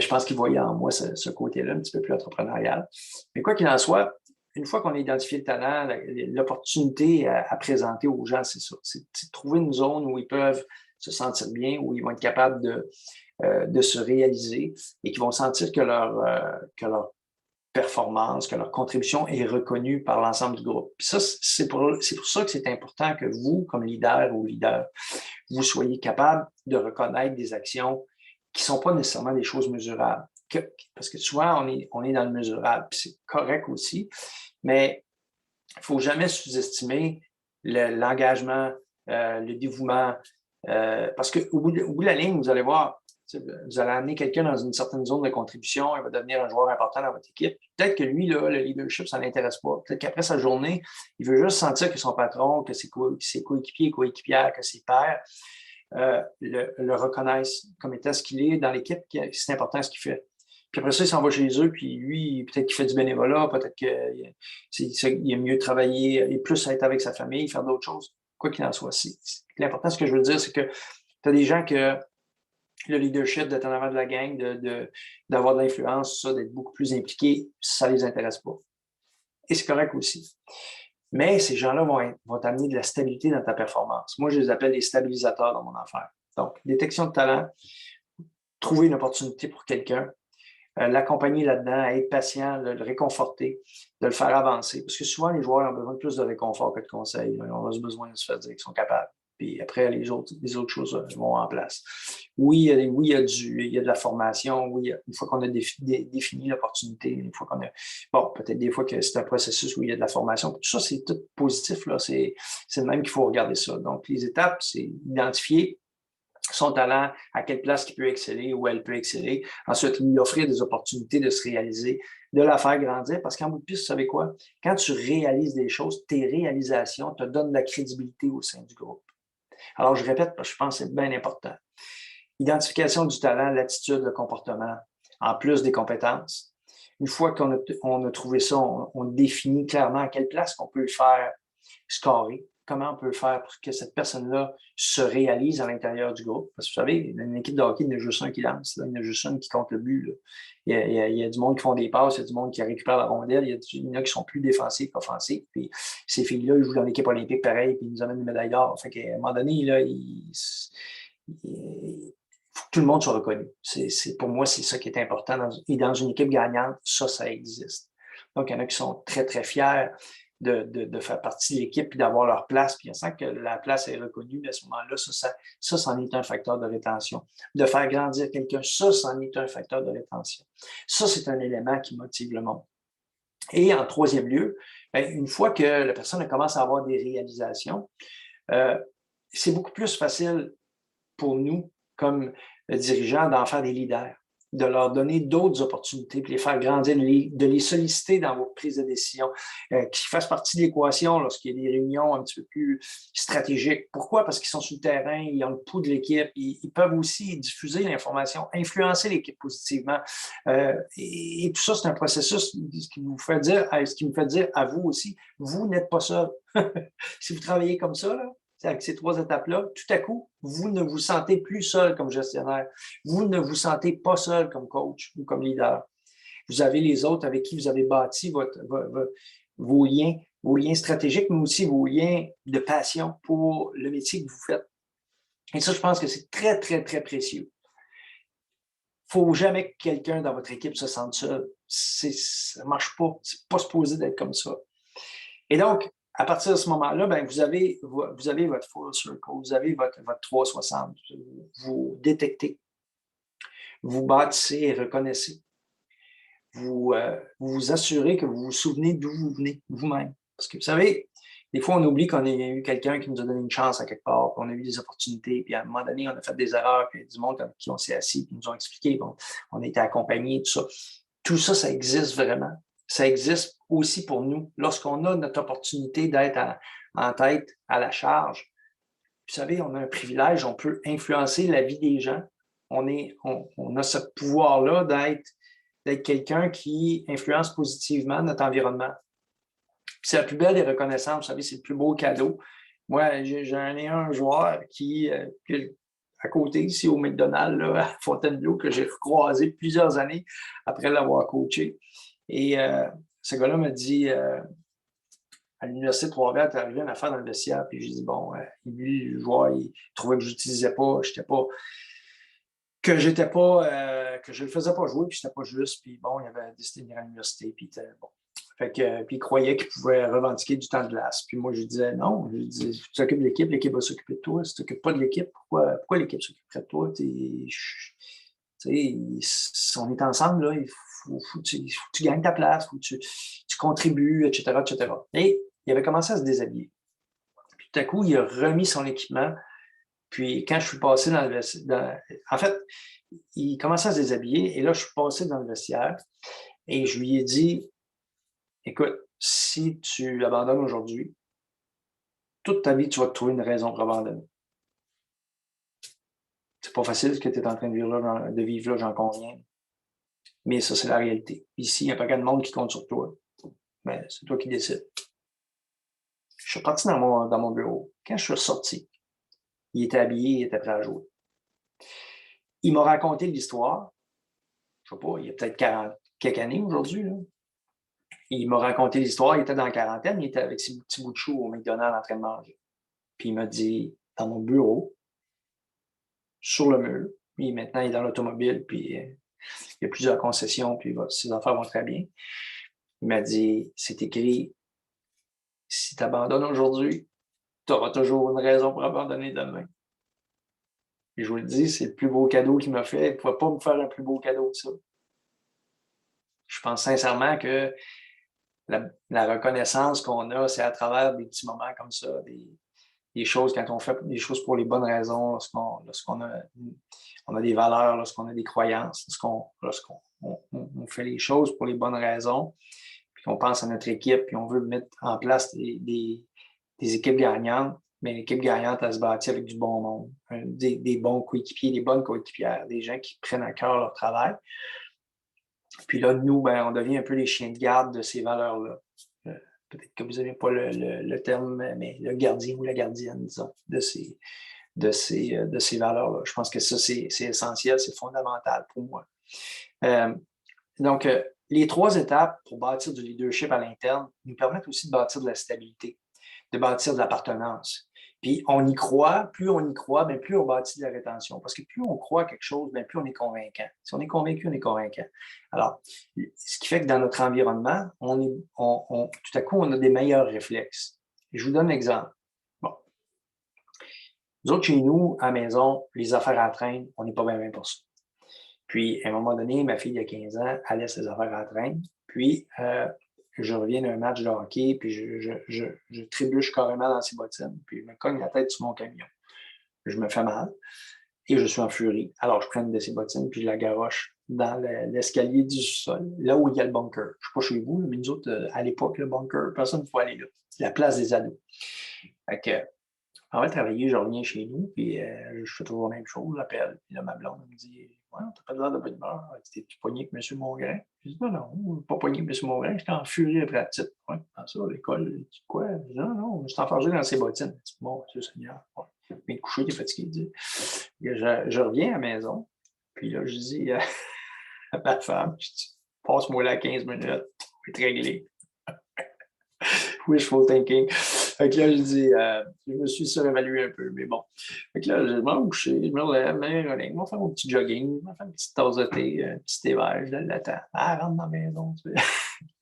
je pense qu'il voyait en moi ce côté-là un petit peu plus entrepreneurial. Mais quoi qu'il en soit, une fois qu'on a identifié le talent, l'opportunité à présenter aux gens, c'est ça. C'est de trouver une zone où ils peuvent se sentir bien, où ils vont être capables de se réaliser et qui vont sentir que leur performance, que leur contribution est reconnue par l'ensemble du groupe. Puis ça, c'est pour ça que c'est important que vous, comme leader ou leader, vous soyez capable de reconnaître des actions qui ne sont pas nécessairement des choses mesurables. Parce que souvent, on est dans le mesurable, puis c'est correct aussi, mais il ne faut jamais sous-estimer l'engagement, le dévouement, parce qu'au bout de la ligne, vous allez voir, vous allez amener quelqu'un dans une certaine zone de contribution, il va devenir un joueur important dans votre équipe. Peut-être que lui, là, le leadership, ça ne l'intéresse pas. Peut-être qu'après sa journée, il veut juste sentir que son patron, que ses coéquipiers et coéquipières, que ses pairs le reconnaissent comme étant ce qu'il est dans l'équipe, c'est important ce qu'il fait. Puis après ça, il s'en va chez eux, puis lui, peut-être qu'il fait du bénévolat, peut-être qu'il aime mieux travailler et plus être avec sa famille, faire d'autres choses, quoi qu'il en soit. L'important, ce que je veux dire, c'est que tu as des gens que le leadership, d'être en avant de la gang, d'avoir de l'influence, ça, d'être beaucoup plus impliqué, ça ne les intéresse pas. Et c'est correct aussi. Mais ces gens-là vont t'amener de la stabilité dans ta performance. Moi, je les appelle les stabilisateurs dans mon affaire. Donc, détection de talent, trouver une opportunité pour quelqu'un, l'accompagner là-dedans, être patient, le réconforter, de le faire avancer. Parce que souvent, les joueurs ont besoin de plus de réconfort que de conseils. Ils ont besoin de se faire dire qu'ils sont capables. Puis après, les autres choses vont en place. Oui, il y a de la formation. Oui, une fois qu'on a défini l'opportunité, une fois qu'on a... Bon, peut-être des fois que c'est un processus où il y a de la formation. Tout ça, c'est tout positif, là. C'est le même qu'il faut regarder ça. Donc, les étapes, c'est identifier son talent, à quelle place il peut exceller, où elle peut exceller. Ensuite, lui offrir des opportunités de se réaliser, de la faire grandir. Parce qu'en bout de piste, vous savez quoi? Quand tu réalises des choses, tes réalisations te donnent de la crédibilité au sein du groupe. Alors, je répète, parce que je pense que c'est bien important. Identification du talent, l'attitude, le comportement, en plus des compétences. Une fois qu'on a trouvé ça, on définit clairement à quelle place on peut le faire scorer, comment on peut faire pour que cette personne-là se réalise à l'intérieur du groupe. Parce que vous savez, une équipe de hockey, il y en a juste un qui lance, là, il y en a juste un qui compte le but. Là. Il y a du monde qui font des passes, il y a du monde qui récupère la rondelle, il y en a qui sont plus défensifs qu'offensifs. Puis ces filles-là, ils jouent dans l'équipe olympique pareil, puis ils nous amènent une médaille d'or. Fait qu'à un moment donné, là, il faut que tout le monde soit reconnu. Pour moi, c'est ça qui est important. Et dans une équipe gagnante, ça existe. Donc, il y en a qui sont très, très fiers de faire partie de l'équipe et d'avoir leur place. Puis on sent que la place est reconnue. À ce moment-là, ça, c'en est un facteur de rétention. De faire grandir quelqu'un, ça, c'en est un facteur de rétention. Ça, c'est un élément qui motive le monde. Et en troisième lieu, une fois que la personne commence à avoir des réalisations, c'est beaucoup plus facile pour nous, comme dirigeants, d'en faire des leaders. de leur donner d'autres opportunités, puis les faire grandir, de les solliciter dans votre prise de décision, qu'ils fassent partie de l'équation lorsqu'il y a des réunions un petit peu plus stratégiques. Pourquoi? Parce qu'ils sont sur le terrain, ils ont le pouls de l'équipe, ils peuvent aussi diffuser l'information, influencer l'équipe positivement. Et tout ça, c'est un processus qui me fait dire à vous aussi, vous n'êtes pas seul. Si vous travaillez comme ça, là, avec ces 3 étapes-là, tout à coup, vous ne vous sentez plus seul comme gestionnaire. Vous ne vous sentez pas seul comme coach ou comme leader. Vous avez les autres avec qui vous avez bâti vos liens stratégiques, mais aussi vos liens de passion pour le métier que vous faites. Et ça, je pense que c'est très, très, très précieux. Il ne faut jamais que quelqu'un dans votre équipe se sente seul. Ça ne marche pas. Ce n'est pas supposé d'être comme ça. Et donc, à partir de ce moment-là, ben, vous avez votre full circle, vous avez votre 360. Vous détectez, vous bâtissez et reconnaissez. Vous vous assurez que vous vous souvenez d'où vous venez, vous-même. Parce que vous savez, des fois, on oublie qu'on a eu quelqu'un qui nous a donné une chance à quelque part, qu'on a eu des opportunités, puis à un moment donné, on a fait des erreurs, puis il y a du monde avec qui on s'est assis, puis ils nous ont expliqué, bon, on a été accompagnés, tout ça. Tout ça, ça existe vraiment. Ça existe aussi pour nous. Lorsqu'on a notre opportunité d'être en tête, à la charge, vous savez, on a un privilège, on peut influencer la vie des gens. On a ce pouvoir-là d'être quelqu'un qui influence positivement notre environnement. C'est la plus belle des reconnaissances, vous savez, c'est le plus beau cadeau. Moi, j'en ai un joueur qui à côté, ici au McDonald's, là, à Fontainebleau, que j'ai croisé plusieurs années après l'avoir coaché. Et ce gars-là m'a dit, à l'Université de Trois-Rivières, tu arrivé une affaire dans le vestiaire, puis j'ai dit, bon, lui, le joueur, il trouvait que je n'utilisais pas, que je le faisais pas jouer, puis c'était pas juste, puis bon, il avait décidé de venir à l'université, puis bon. Fait que, puis il croyait qu'il pouvait revendiquer du temps de glace. Puis moi, je lui disais non. Je lui disais, tu t'occupes de l'équipe va s'occuper de toi. Si tu t'occupes pas de l'équipe, pourquoi l'équipe s'occuperait de toi? On est ensemble, là, il faut que tu gagnes ta place, il faut que tu contribues, etc., etc. Et il avait commencé à se déshabiller. Puis tout à coup, il a remis son équipement. Puis quand je suis passé dans le vestiaire, en fait, il commençait à se déshabiller et là, je suis passé dans le vestiaire et je lui ai dit, écoute, si tu abandonnes aujourd'hui, toute ta vie, tu vas te trouver une raison pour abandonner. C'est pas facile ce que tu es en train de vivre là, j'en conviens. Mais ça, c'est la réalité. Ici, il n'y a pas qu'un monde qui compte sur toi. Mais c'est toi qui décides. Je suis parti dans mon bureau. Quand je suis ressorti, il était habillé, il était prêt à jouer. Il m'a raconté l'histoire. Je ne sais pas, il y a peut-être 40 quelques années aujourd'hui, là. Il m'a raconté l'histoire, il était dans la quarantaine, il était avec ses petits bouts de chou au McDonald's en train de manger. Puis il m'a dit, dans mon bureau, sur le mur, puis maintenant il est dans l'automobile, puis il y a plusieurs concessions, puis ses affaires vont très bien. Il m'a dit, c'est écrit, si tu abandonnes aujourd'hui, tu auras toujours une raison pour abandonner demain. Et je vous le dis, c'est le plus beau cadeau qu'il m'a fait. Il ne pouvait pas me faire un plus beau cadeau que ça. Je pense sincèrement que la reconnaissance qu'on a, c'est à travers des petits moments comme ça, des choses, quand on fait des choses pour les bonnes raisons, lorsqu'on a des valeurs, lorsqu'on a des croyances, lorsqu'on fait les choses pour les bonnes raisons, puis qu'on pense à notre équipe, puis on veut mettre en place des équipes gagnantes, mais l'équipe gagnante, elle se bâtit avec du bon monde, des bons coéquipiers, des bonnes coéquipières, des gens qui prennent à cœur leur travail. Puis là, nous, on devient un peu les chiens de garde de ces valeurs-là. Peut-être que vous n'avez pas le terme, mais le gardien ou la gardienne, disons, de ces valeurs-là. Je pense que ça, c'est essentiel, c'est fondamental pour moi. Donc, les 3 étapes pour bâtir du leadership à l'interne nous permettent aussi de bâtir de la stabilité, de bâtir de l'appartenance. Puis on y croit, plus on bâtit de la rétention. Parce que plus on croit à quelque chose, plus on est convaincant. Si on est convaincu, on est convaincant. Alors, ce qui fait que dans notre environnement, tout à coup, on a des meilleurs réflexes. Et je vous donne un exemple. Bon. Nous autres, chez nous, à la maison, les affaires à traîne, on n'est pas bien pour ça. Puis, à un moment donné, ma fille de 15 ans, elle laisse ses affaires à traîne. Puis, je reviens d'un match de hockey, puis je trébuche carrément dans ses bottines, puis je me cogne la tête sur mon camion. Je me fais mal et je suis en furie. Alors, je prends une de ses bottines, puis je la garoche dans l'escalier du sous-sol, là où il y a le bunker. Je ne sais pas chez vous, mais nous autres, à l'époque, le bunker, personne ne pouvait aller là. C'est la place des ados. Fait que, on va travailler, je reviens chez nous, puis je fais toujours la même chose, j'appelle. Puis là, ma blonde me dit, ouais, t'as pas l'air de bonne humeur. T'es-tu pogné avec M. Mongrain? Je dis, non, pas pogné avec M. Mongrain, j'étais en furie après la petite. Ouais, dans ça, l'école, tu dis quoi? Je dis, non, je suis enfargé dans ses bottines. Je dis, bon, Dieu Seigneur, ouais. Je viens de coucher, t'es fatigué. Je reviens à la maison, puis là, je dis à ma femme, je dis, passe-moi là 15 minutes, on va être réglé. Wishful thinking. Fait que là, je dis, je me suis surévalué un peu, mais bon. Fait que là, je vais me coucher, je me relève, je vais faire mon petit jogging, je vais faire une petite tasse de thé, un petit thé vert, je l'attends. Ah, rentre dans la maison. Tu sais.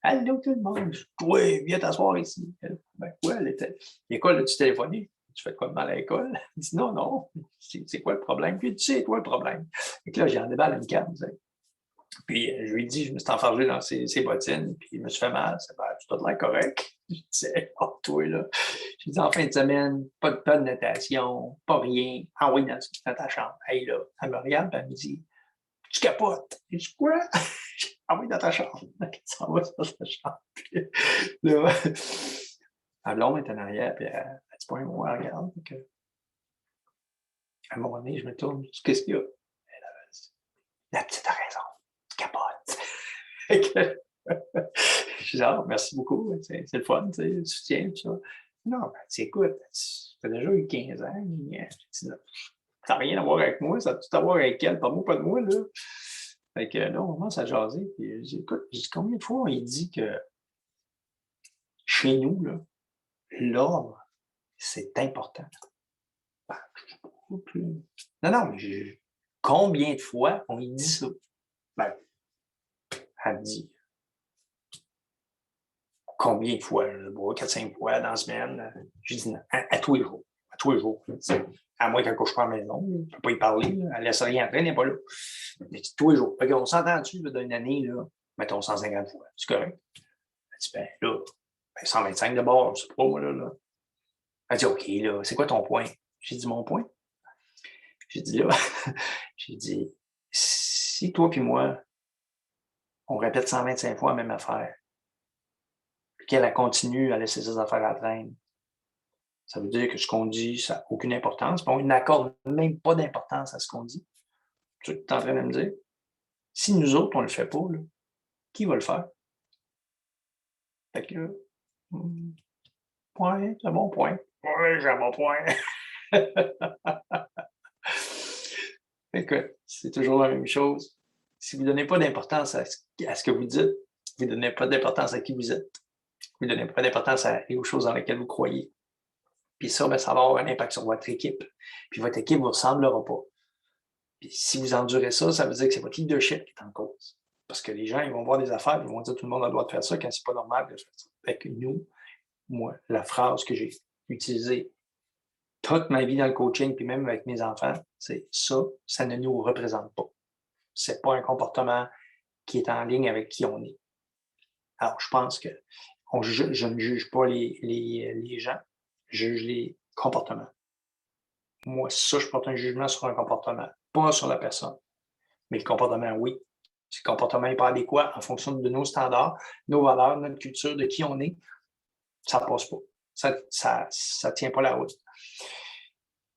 Allô, tout le monde. Oui, viens t'asseoir ici. Ben, ouais, elle était. L'école, as-tu téléphoné? Tu fais quoi de mal à l'école? Elle dit, non, non. C'est quoi le problème? Puis, tu sais, quoi le problème? Fait que là, j'ai en déballe une canne. Puis je lui ai dit, je me suis enfargé dans ses bottines, puis je me suis fait mal. C'est ben, tu dois l'air correct. Je disais, oh, toi, là. J'ai dit, en fin de semaine, pas de natation, pas rien. Ah oui, dans ta chambre. Hey, là, elle me regarde, puis elle me dit, tu capotes. Je dis, quoi? Ah oui, dans ta chambre. Elle s'en va dans sa chambre. Puis, là, ma blonde est en arrière, puis elle dit pas un mot, elle regarde. À un moment donné, je me tourne, qu'est-ce qu'il y a? La petite a raison, tu capotes. Je dis, ah, merci beaucoup, c'est le fun, le soutien, tout ça. Non, ben, écoute, ça fait déjà eu 15 ans. Ça n'a rien à voir avec moi, ça a tout à voir avec elle, pas moi, pas de moi, là. Fait que là, on commence à jaser, puis je dis, écoute, combien de fois on dit que chez nous, là, l'ordre, c'est important? Ben, je sais pas plus. Non, mais combien de fois on dit ça? Ben, elle me dit, combien de fois? 4-5 fois dans la semaine. Je dis à tous les jours. À tous les jours. À moins qu'elle couche pas à la maison. Je ne peux pas y parler. Là. Elle laisse rien entrer, elle n'est pas là. Mais tous les jours. On s'entend-tu d'une année, là, mettons 150 fois. C'est correct. Elle dit, ben là, 125 de bord, c'est pas moi, là. Elle dit, OK, là, c'est quoi ton point? J'ai dit, mon point? J'ai dit, là, j'ai dit, si toi puis moi, on répète 125 fois la même affaire, puis qu'elle continue à laisser ses affaires à traîne, ça veut dire que ce qu'on dit, ça n'a aucune importance. Puis on n'accorde même pas d'importance à ce qu'on dit. Tu es en train de me dire. Si nous autres, on ne le fait pas, là, qui va le faire? Fait que, point, c'est un bon point. Oui, j'ai un bon point. Écoute, c'est toujours la même chose. Si vous ne donnez pas d'importance à ce que vous dites, vous ne donnez pas d'importance à qui vous êtes. Vous ne donnez pas d'importance aux choses dans lesquelles vous croyez. Puis ça, ben, ça va avoir un impact sur votre équipe. Puis votre équipe ne vous ressemblera pas. Puis si vous endurez ça, ça veut dire que c'est votre leadership qui est en cause. Parce que les gens, ils vont voir des affaires, ils vont dire tout le monde a le droit de faire ça quand c'est pas normal de faire ça. Fait que nous, moi, la phrase que j'ai utilisée toute ma vie dans le coaching, puis même avec mes enfants, c'est ça ne nous représente pas. C'est pas un comportement qui est en ligne avec qui on est. Alors, je pense que je ne juge pas les gens, je juge les comportements. Moi, ça, je porte un jugement sur un comportement, pas sur la personne. Mais le comportement, oui. Si le comportement n'est pas adéquat en fonction de nos standards, nos valeurs, notre culture, de qui on est, ça ne passe pas. Ça tient pas la route.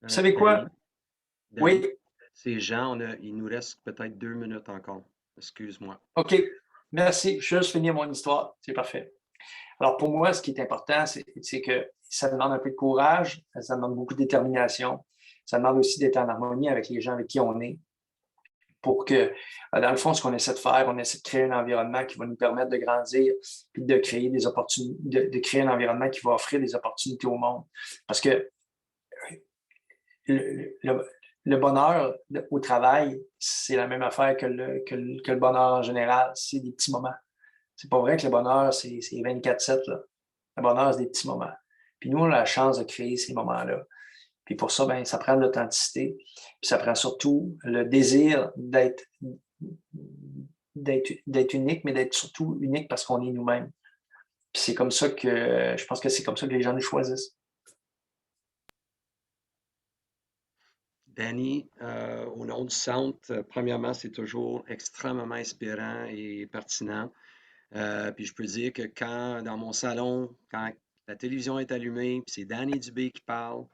Vous savez quoi? Danny, Oui. c'est Jean, il nous reste peut-être 2 minutes encore. Excuse-moi. OK. Merci. Je vais juste finir mon histoire. C'est parfait. Alors, pour moi, ce qui est important, c'est que ça demande un peu de courage, ça demande beaucoup de détermination, ça demande aussi d'être en harmonie avec les gens avec qui on est pour que, dans le fond, ce qu'on essaie de faire, on essaie de créer un environnement qui va nous permettre de grandir puis de créer des opportunités, de créer un environnement qui va offrir des opportunités au monde. Parce que le bonheur au travail, c'est la même affaire que le bonheur en général. C'est des petits moments. C'est pas vrai que le bonheur, c'est 24/7. Là. Le bonheur, c'est des petits moments. Puis nous, on a la chance de créer ces moments-là. Puis pour ça, ben, ça prend de l'authenticité. Puis ça prend surtout le désir d'être unique, mais d'être surtout unique parce qu'on est nous-mêmes. Puis c'est comme ça que, je pense que c'est comme ça que les gens nous choisissent. Danny, au nom du centre, premièrement, c'est toujours extrêmement inspirant et pertinent. Puis je peux dire que quand, dans mon salon, quand la télévision est allumée, puis c'est Danny Dubé qui parle,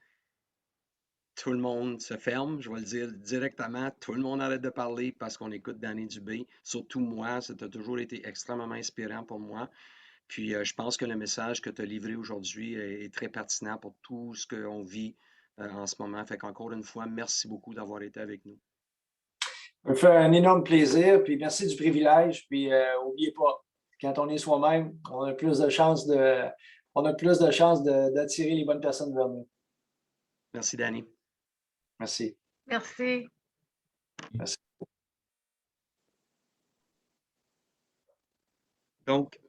tout le monde se ferme, je vais le dire directement, tout le monde arrête de parler parce qu'on écoute Danny Dubé. Surtout moi, ça a toujours été extrêmement inspirant pour moi. Puis je pense que le message que tu as livré aujourd'hui est très pertinent pour tout ce qu'on vit en ce moment. Fait qu'encore une fois, merci beaucoup d'avoir été avec nous. Ça me fait un énorme plaisir, puis merci du privilège. Puis n'oubliez pas, quand on est soi-même, on a plus de chances d'attirer les bonnes personnes vers nous. Merci, Danny. Merci. Merci. Merci. Donc,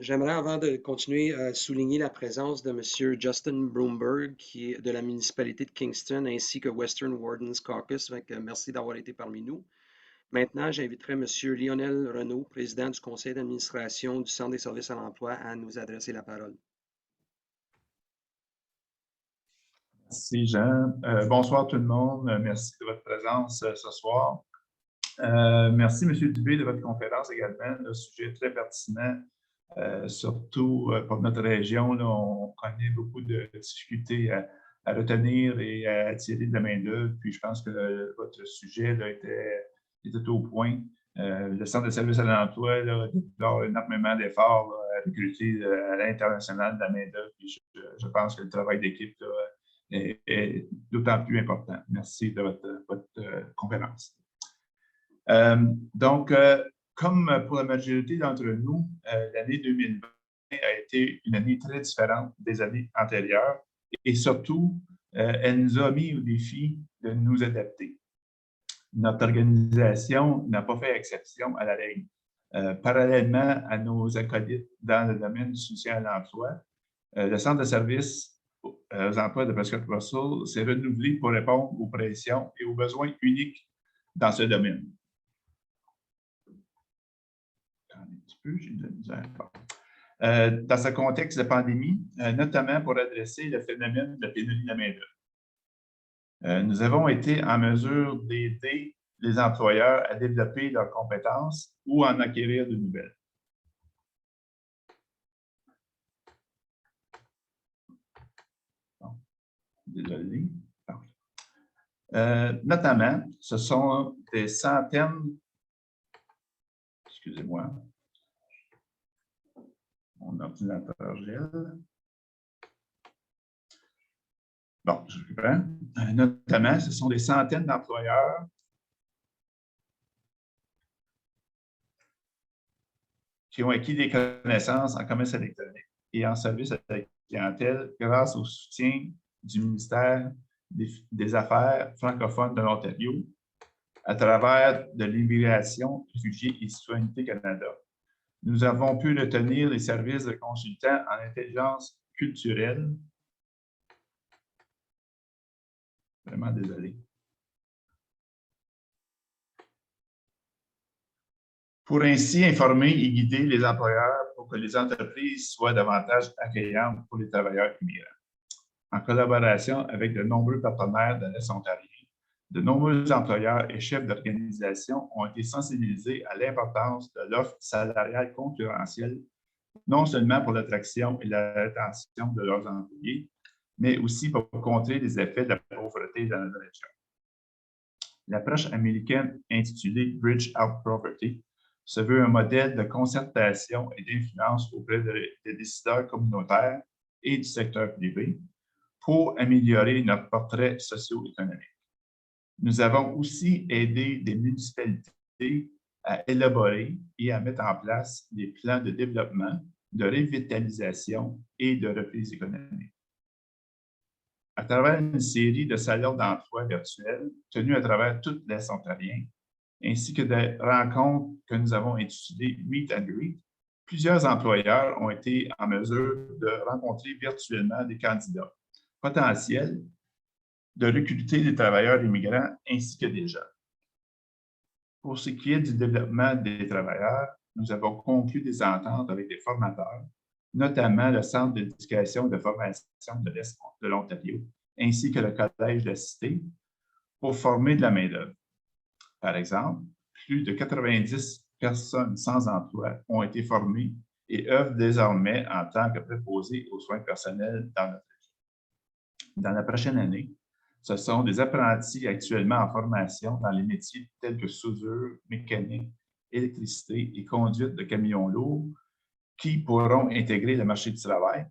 j'aimerais, avant de continuer, souligner la présence de M. Justin Broomberg, qui est de la municipalité de Kingston, ainsi que Western Wardens Caucus. Fait que, merci d'avoir été parmi nous. Maintenant, j'inviterai M. Lionel Renaud, président du conseil d'administration du Centre des services à l'emploi, à nous adresser la parole. Merci, Jean. Bonsoir tout le monde. Merci de votre présence ce soir. Merci, M. Dubé, de votre conférence également. Un sujet très pertinent, surtout pour notre région. Là, on connaît beaucoup de difficultés à retenir et à attirer de la main-d'œuvre. Puis je pense que votre sujet là, était au point. Le Centre de services à l'emploi déplore énormément d'efforts à recruter à l'international de la main-d'œuvre. Puis je pense que le travail d'équipe est d'autant plus important. Merci de votre conférence. Donc, comme pour la majorité d'entre nous, l'année 2020 a été une année très différente des années antérieures et surtout, elle nous a mis au défi de nous adapter. Notre organisation n'a pas fait exception à la règle. Parallèlement à nos acolytes dans le domaine du soutien à l'emploi, le Centre de services aux emplois de Prescott Russell s'est renouvelé pour répondre aux pressions et aux besoins uniques dans ce domaine. Dans ce contexte de pandémie, notamment pour adresser le phénomène de la pénurie de la main-d'œuvre. Nous avons été en mesure d'aider les employeurs à développer leurs compétences ou en acquérir de nouvelles. Désolé. Notamment, ce sont des centaines, excusez-moi, mon ordinateur gèle. Bon, je reprends. Notamment, ce sont des centaines d'employeurs qui ont acquis des connaissances en commerce électronique et en service à la clientèle grâce au soutien du ministère des Affaires francophones de l'Ontario à travers de l'immigration, réfugiés et citoyenneté Canada. Nous avons pu retenir les services de consultants en intelligence culturelle. Vraiment désolé. Pour ainsi informer et guider les employeurs pour que les entreprises soient davantage accueillantes pour les travailleurs immigrants. En collaboration avec de nombreux partenaires de l'Est ontarien, de nombreux employeurs et chefs d'organisation ont été sensibilisés à l'importance de l'offre salariale concurrentielle, non seulement pour l'attraction et la rétention de leurs employés, mais aussi pour contrer les effets de la pauvreté dans la région. L'approche américaine intitulée Bridge Out Poverty se veut un modèle de concertation et d'influence auprès des décideurs communautaires et du secteur privé pour améliorer notre portrait socio-économique. Nous avons aussi aidé des municipalités à élaborer et à mettre en place des plans de développement, de revitalisation et de reprise économique. À travers une série de salons d'emploi virtuels tenus à travers toute l'Est ontarien, ainsi que des rencontres que nous avons intitulées Meet and Greet, plusieurs employeurs ont été en mesure de rencontrer virtuellement des candidats potentiels, de recruter des travailleurs immigrants ainsi que des jeunes. Pour ce qui est du développement des travailleurs, nous avons conclu des ententes avec des formateurs, notamment le Centre d'éducation et de formation de l'Est de l'Ontario, ainsi que le Collège de la Cité, pour former de la main-d'œuvre. Par exemple, plus de 90 personnes sans emploi ont été formées et œuvrent désormais en tant que préposés aux soins personnels dans notre équipe. Dans la prochaine année, ce sont des apprentis actuellement en formation dans les métiers tels que soudure, mécanique, électricité et conduite de camions lourds qui pourront intégrer le marché du travail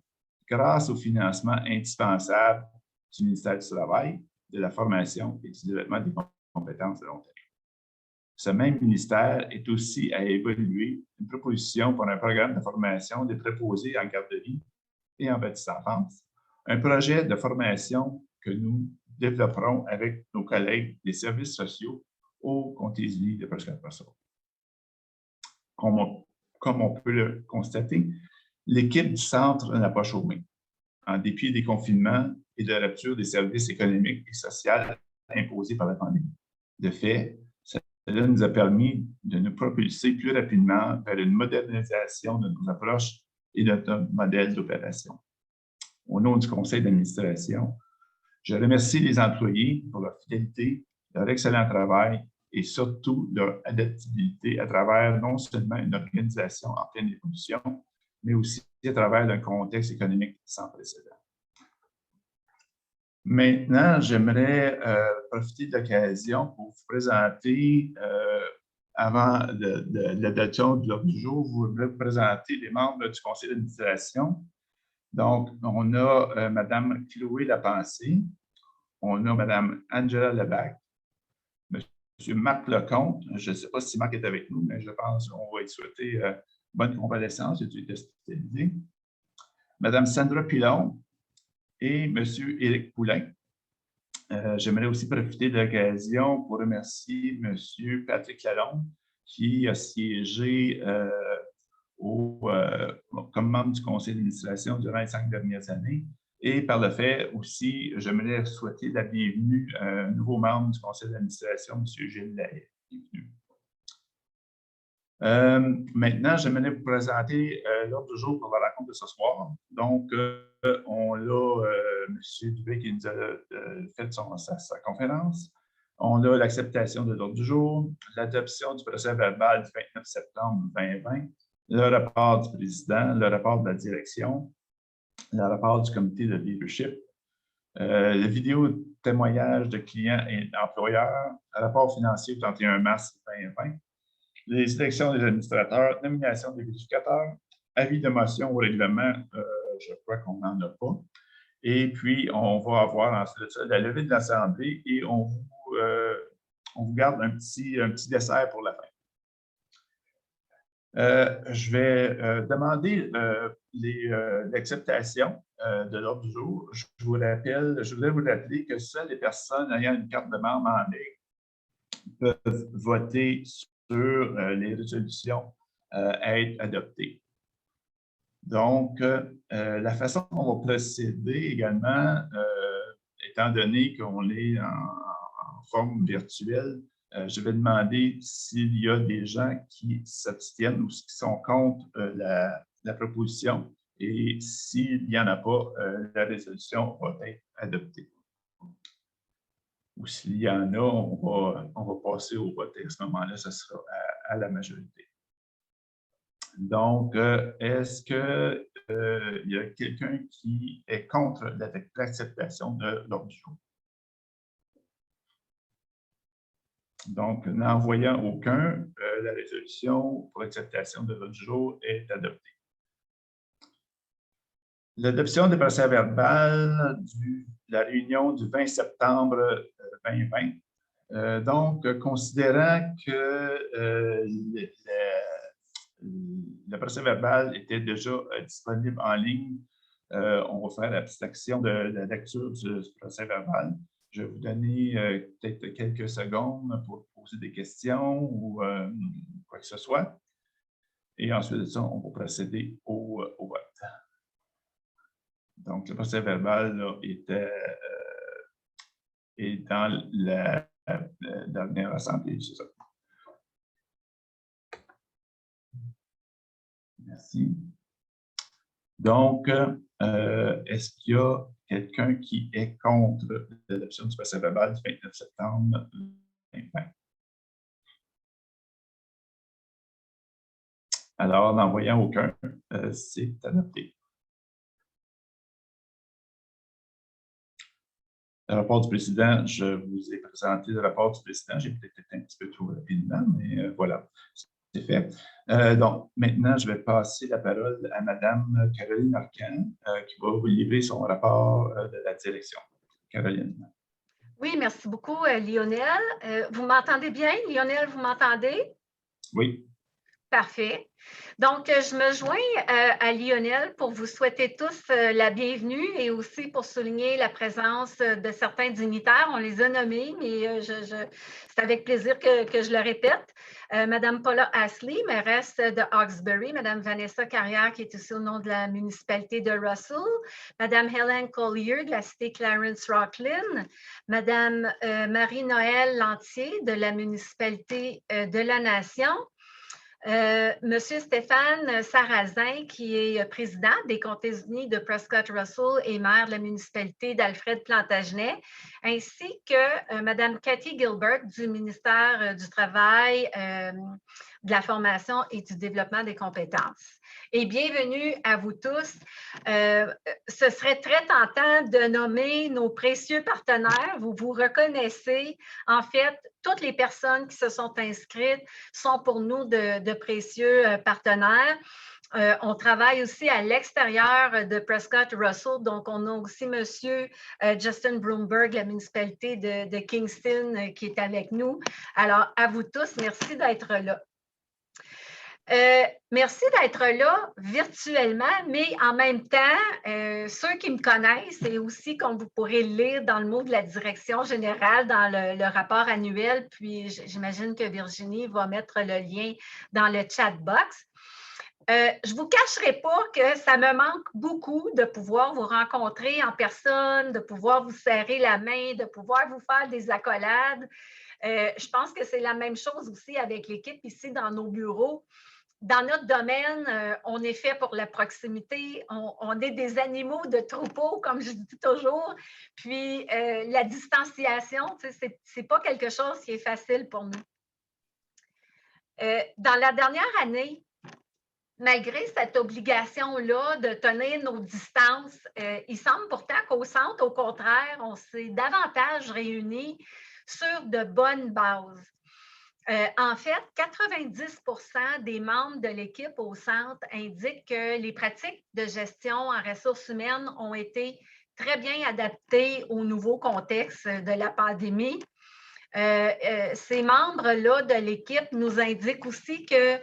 grâce au financement indispensable du ministère du Travail, de la formation et du développement des compétences de l'Ontario. Ce même ministère est aussi à évaluer une proposition pour un programme de formation des préposés en garderie et en petite enfance, un projet de formation que nous développerons avec nos collègues des services sociaux au Comté de Prescott-Russell. Comme on peut le constater, l'équipe du centre n'a pas chômé, en dépit des confinements et de la rupture des services économiques et sociaux imposés par la pandémie. De fait, cela nous a permis de nous propulser plus rapidement vers une modernisation de nos approches et de notre modèle d'opération. Au nom du conseil d'administration, je remercie les employés pour leur fidélité, leur excellent travail et surtout leur adaptabilité à travers non seulement une organisation en pleine évolution, mais aussi à travers un contexte économique sans précédent. Maintenant, j'aimerais profiter de l'occasion pour vous présenter, avant l'adoption de l'ordre du jour, vous présenter les membres du conseil d'administration. Donc, on a Mme Chloé Lapensée, on a Mme Angela Lebac, M. Marc Lecomte, je ne sais pas si Marc est avec nous, mais je pense qu'on va lui souhaiter bonne convalescence, il est hospitalisé. Mme Sandra Pilon et M. Éric Poulain. J'aimerais aussi profiter de l'occasion pour remercier M. Patrick Lalonde, qui a siégé comme membre du conseil d'administration durant les 5 dernières années. Et par le fait aussi, j'aimerais souhaiter la bienvenue à un nouveau membre du conseil d'administration, M. Gilles Lahaye. Bienvenue. Maintenant, j'aimerais vous présenter l'ordre du jour pour la rencontre de ce soir. Donc, on a M. Dubé qui nous a fait sa conférence. On a l'acceptation de l'ordre du jour, l'adoption du procès verbal du 29 septembre 2020, le rapport du président, le rapport de la direction, le rapport du comité de leadership, la vidéo témoignage de clients et employeurs, rapport financier du 31 mars 2020, les élections des administrateurs, nomination des vérificateurs, avis de motion au règlement, je crois qu'on n'en a pas. Et puis, on va avoir ensuite la levée de l'Assemblée et on vous garde un petit dessert pour la fin. Je vais demander l'acceptation de l'ordre du jour. Je voudrais vous rappeler que seules les personnes ayant une carte de membre en ligne peuvent voter sur les résolutions à être adoptées. Donc, la façon dont on va procéder également, étant donné qu'on est en forme virtuelle, je vais demander s'il y a des gens qui s'abstiennent ou qui sont contre la proposition. Et s'il n'y en a pas, la résolution va être adoptée. Ou s'il y en a, on va passer au vote. Et à ce moment-là, ce sera à la majorité. Donc, est-ce qu'il y a quelqu'un qui est contre l'acceptation de l'ordre du jour? Donc, n'en voyant aucun, la résolution pour l'acceptation de l'ordre du jour est adoptée. L'adoption des procès-verbal de la réunion du 20 septembre 2020. Donc, considérant que le procès-verbal était déjà disponible en ligne, on va faire abstraction de la lecture du procès-verbal. Je vais vous donner peut-être quelques secondes pour poser des questions ou quoi que ce soit. Et ensuite de ça, on va procéder au vote. Donc, le procès-verbal est dans la dernière assemblée, c'est ça. Merci. Donc, est-ce qu'il y a quelqu'un qui est contre l'adoption du procès-verbal du 29 septembre 2020? Alors, n'en voyant aucun, c'est adopté. Le rapport du président, je vous ai présenté le rapport du président. J'ai peut-être été un petit peu trop rapidement, mais voilà, c'est fait. Donc, maintenant, je vais passer la parole à Mme Caroline Arcan, qui va vous livrer son rapport de la direction. Caroline. Oui, merci beaucoup, Lionel. Vous m'entendez bien? Lionel, vous m'entendez? Oui. Parfait. Donc, je me joins à Lionel pour vous souhaiter tous la bienvenue et aussi pour souligner la présence de certains dignitaires. On les a nommés, mais c'est avec plaisir que je le répète. Madame Paula Ashley, mairesse de Hawkesbury, Madame Vanessa Carrière, qui est aussi au nom de la municipalité de Russell, Madame Helen Collier de la cité Clarence-Rocklin, Madame Marie-Noël Lantier de la municipalité de la Nation, Monsieur Stéphane Sarrazin, qui est président des Comtés unis de Prescott-Russell et maire de la municipalité d'Alfred Plantagenet, ainsi que Madame Cathy Gilbert du ministère du Travail, de la Formation et du Développement des compétences. Et bienvenue à vous tous. Ce serait très tentant de nommer nos précieux partenaires. Vous vous reconnaissez. En fait, toutes les personnes qui se sont inscrites sont pour nous de précieux partenaires. On travaille aussi à l'extérieur de Prescott-Russell. Donc, on a aussi M. Justin Bloomberg, la municipalité de Kingston, qui est avec nous. Alors, à vous tous, merci d'être là. Merci d'être là virtuellement, mais en même temps, ceux qui me connaissent et aussi comme vous pourrez le lire dans le mot de la direction générale dans le rapport annuel, puis j'imagine que Virginie va mettre le lien dans le chat box. Je ne vous cacherai pas que ça me manque beaucoup de pouvoir vous rencontrer en personne, de pouvoir vous serrer la main, de pouvoir vous faire des accolades. Je pense que c'est la même chose aussi avec l'équipe ici dans nos bureaux. Dans notre domaine, on est fait pour la proximité. On est des animaux de troupeau, comme je dis toujours. Puis, la distanciation, ce n'est pas quelque chose qui est facile pour nous. Dans la dernière année, malgré cette obligation-là de tenir nos distances, il semble pourtant qu'au centre, au contraire, on s'est davantage réunis sur de bonnes bases. En fait, 90% des membres de l'équipe au centre indiquent que les pratiques de gestion en ressources humaines ont été très bien adaptées au nouveau contexte de la pandémie. Ces membres-là de l'équipe nous indiquent aussi que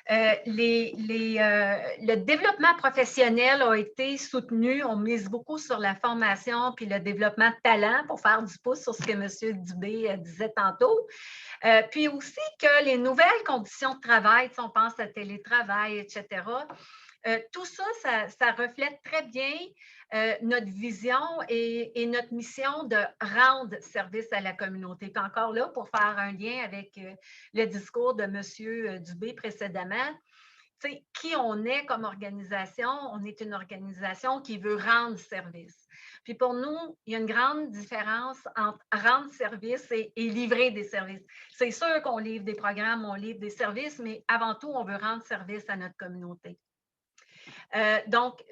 le développement professionnel a été soutenu. On mise beaucoup sur la formation puis le développement de talent pour faire du pouce sur ce que M. Dubé disait tantôt. Puis aussi que les nouvelles conditions de travail, on pense à télétravail, etc., tout ça, ça reflète très bien notre vision et notre mission de rendre service à la communauté. Puis encore là, pour faire un lien avec le discours de M. Dubé précédemment, qui on est comme organisation? On est une organisation qui veut rendre service. Puis pour nous, il y a une grande différence entre rendre service et livrer des services. C'est sûr qu'on livre des programmes, on livre des services, mais avant tout, on veut rendre service à notre communauté. Donc,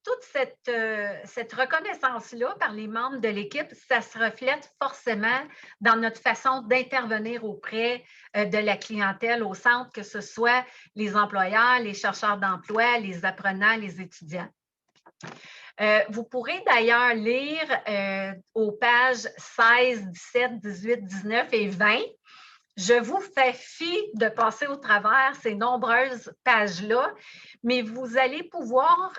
toute cette reconnaissance-là par les membres de l'équipe, ça se reflète forcément dans notre façon d'intervenir auprès de la clientèle au centre, que ce soit les employeurs, les chercheurs d'emploi, les apprenants, les étudiants. Vous pourrez d'ailleurs lire aux pages 16, 17, 18, 19 et 20. Je vous fais fi de passer au travers ces nombreuses pages-là, mais vous allez pouvoir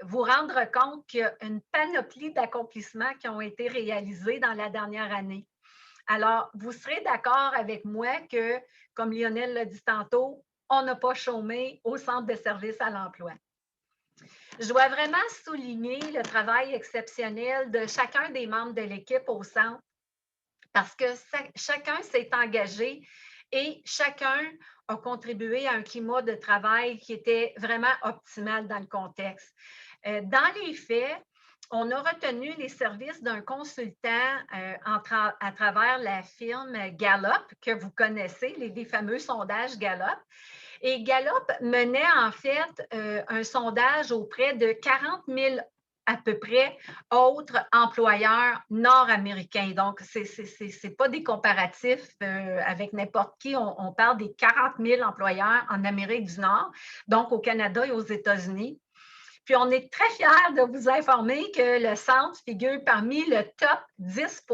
vous rendre compte qu'il y a une panoplie d'accomplissements qui ont été réalisés dans la dernière année. Alors, vous serez d'accord avec moi que, comme Lionel l'a dit tantôt, on n'a pas chômé au centre de services à l'emploi. Je dois vraiment souligner le travail exceptionnel de chacun des membres de l'équipe au centre, parce que chacun s'est engagé et chacun a contribué à un climat de travail qui était vraiment optimal dans le contexte. Dans les faits, on a retenu les services d'un consultant à travers la firme Gallup, que vous connaissez, les fameux sondages Gallup. Et Gallup menait en fait un sondage auprès de 40 000 à peu près autres employeurs nord-américains. Donc, ce n'est pas des comparatifs avec n'importe qui. On parle des 40 000 employeurs en Amérique du Nord, donc au Canada et aux États-Unis. Puis, on est très fiers de vous informer que le centre figure parmi le top 10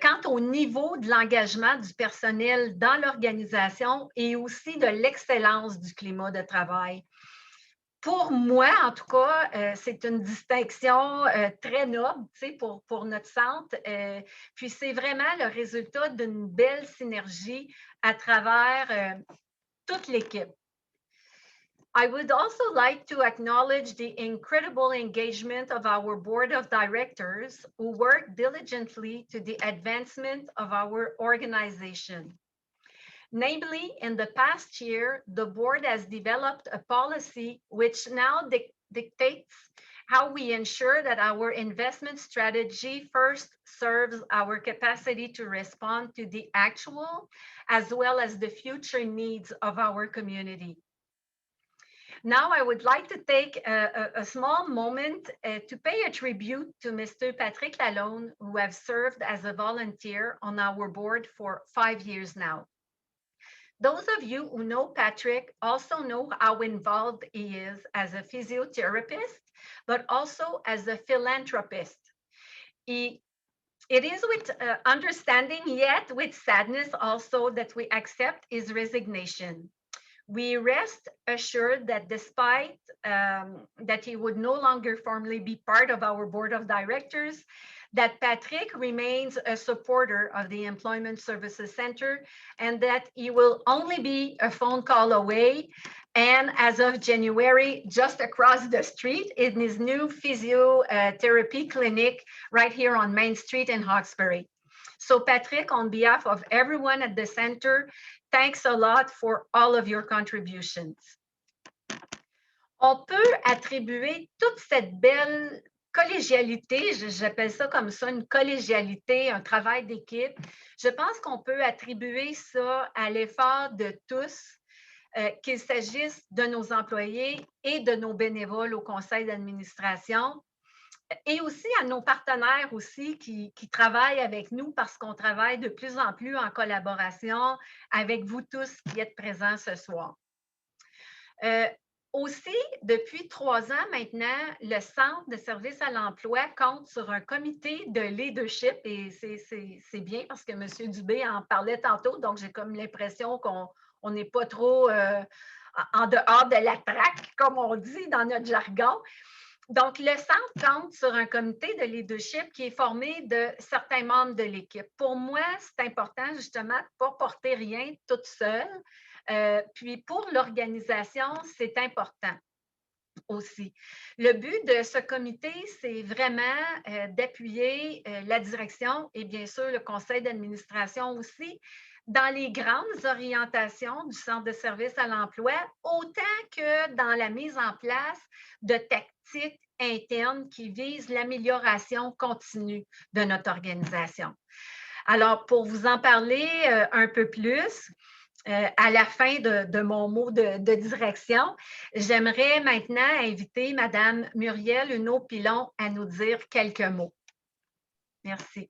quant au niveau de l'engagement du personnel dans l'organisation et aussi de l'excellence du climat de travail. Pour moi, en tout cas, c'est une distinction très noble pour notre centre. Puis c'est vraiment le résultat d'une belle synergie à travers toute l'équipe. I would also like to acknowledge the incredible engagement of our board of directors who work diligently to the advancement of our organization. Namely, in the past year, the board has developed a policy which now dictates how we ensure that our investment strategy first serves our capacity to respond to the actual as well as the future needs of our community. Now, I would like to take a small moment to pay a tribute to Mr. Patrick Lalonde, who has served as a volunteer on our board for 5 years now. Those of you who know Patrick also know how involved he is as a physiotherapist, but also as a philanthropist. It is with understanding, yet with sadness also, that we accept his resignation. We rest assured that despite that he would no longer formally be part of our board of directors, that Patrick remains a supporter of the Employment Services Center and that he will only be a phone call away. And as of January, just across the street in his new physiotherapy clinic right here on Main Street in Hawkesbury. So Patrick, on behalf of everyone at the center, thanks a lot for all of your contributions. On peut attribuer toute cette belle collégialité, j'appelle ça comme ça, une collégialité, un travail d'équipe. Je pense qu'on peut attribuer ça à l'effort de tous, qu'il s'agisse de nos employés et de nos bénévoles au conseil d'administration, et aussi à nos partenaires aussi qui travaillent avec nous parce qu'on travaille de plus en plus en collaboration avec vous tous qui êtes présents ce soir. Aussi, depuis 3 ans maintenant, le Centre de services à l'emploi compte sur un comité de leadership et c'est bien parce que M. Dubé en parlait tantôt, donc j'ai comme l'impression qu'on n'est pas trop en dehors de la traque, comme on dit dans notre jargon. Donc, le centre compte sur un comité de leadership qui est formé de certains membres de l'équipe. Pour moi, c'est important justement de ne pas porter rien toute seule. Puis pour l'organisation, c'est important aussi. Le but de ce comité, c'est vraiment d'appuyer la direction et bien sûr le conseil d'administration aussi dans les grandes orientations du Centre de services à l'emploi, autant que dans la mise en place de tactiques internes qui visent l'amélioration continue de notre organisation. Alors, pour vous en parler un peu plus, à la fin de mon mot de direction, j'aimerais maintenant inviter Mme Muriel Huneau-Pilon à nous dire quelques mots. Merci.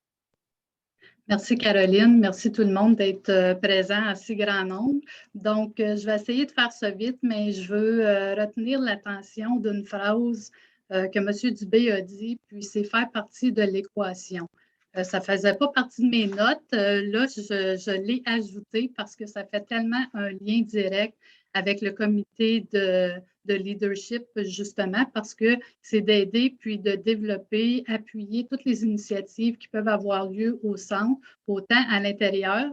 Merci Caroline, merci tout le monde d'être présent à si grand nombre. Donc, je vais essayer de faire ça vite, mais je veux retenir l'attention d'une phrase que M. Dubé a dit, puis c'est faire partie de l'équation. Ça ne faisait pas partie de mes notes. Là, je l'ai ajouté parce que ça fait tellement un lien direct avec le comité de leadership, justement, parce que c'est d'aider puis de développer, appuyer toutes les initiatives qui peuvent avoir lieu au centre, autant à l'intérieur,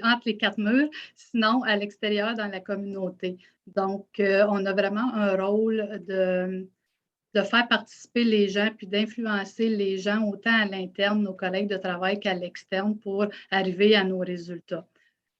entre les 4 murs, sinon à l'extérieur dans la communauté. Donc, on a vraiment un rôle de faire participer les gens puis d'influencer les gens autant à l'interne, nos collègues de travail, qu'à l'externe pour arriver à nos résultats.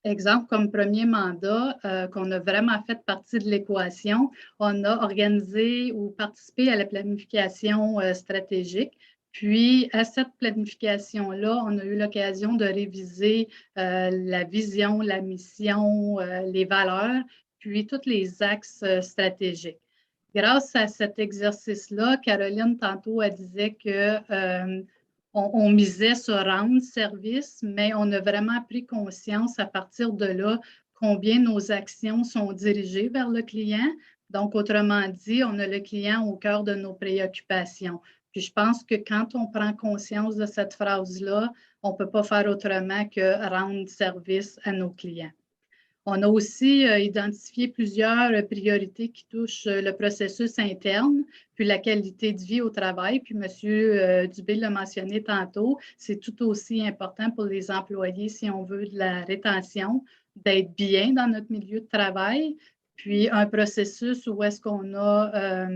Exemple, comme premier mandat, qu'on a vraiment fait partie de l'équation, on a organisé ou participé à la planification stratégique. Puis, à cette planification-là, on a eu l'occasion de réviser la vision, la mission, les valeurs, puis tous les axes stratégiques. Grâce à cet exercice-là, Caroline, tantôt, elle disait que on misait sur rendre service, mais on a vraiment pris conscience à partir de là combien nos actions sont dirigées vers le client. Donc, autrement dit, on a le client au cœur de nos préoccupations. Puis je pense que quand on prend conscience de cette phrase-là, on ne peut pas faire autrement que rendre service à nos clients. On a aussi identifié plusieurs priorités qui touchent le processus interne, puis la qualité de vie au travail. Puis M. Dubé l'a mentionné tantôt, c'est tout aussi important pour les employés si on veut de la rétention, d'être bien dans notre milieu de travail. Puis un processus où est-ce qu'on a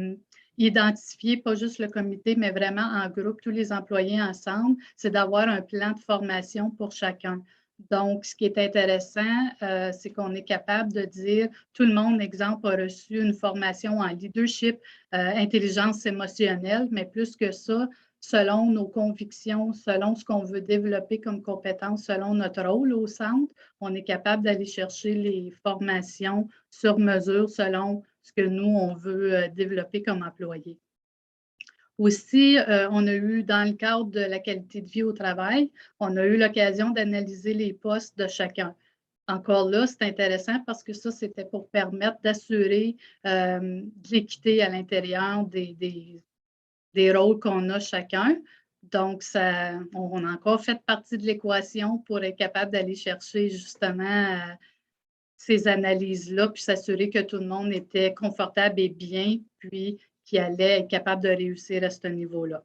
identifié, pas juste le comité, mais vraiment en groupe, tous les employés ensemble, c'est d'avoir un plan de formation pour chacun. Donc, ce qui est intéressant, c'est qu'on est capable de dire, tout le monde, exemple, a reçu une formation en leadership, intelligence émotionnelle, mais plus que ça, selon nos convictions, selon ce qu'on veut développer comme compétence, selon notre rôle au centre, on est capable d'aller chercher les formations sur mesure selon ce que nous, on veut développer comme employés. Aussi, on a eu, dans le cadre de la qualité de vie au travail, on a eu l'occasion d'analyser les postes de chacun. Encore là, c'est intéressant parce que ça, c'était pour permettre d'assurer de l'équité à l'intérieur des rôles qu'on a chacun. Donc, ça, on a encore fait partie de l'équation pour être capable d'aller chercher justement ces analyses-là, puis s'assurer que tout le monde était confortable et bien, puis qui allait être capable de réussir à ce niveau-là.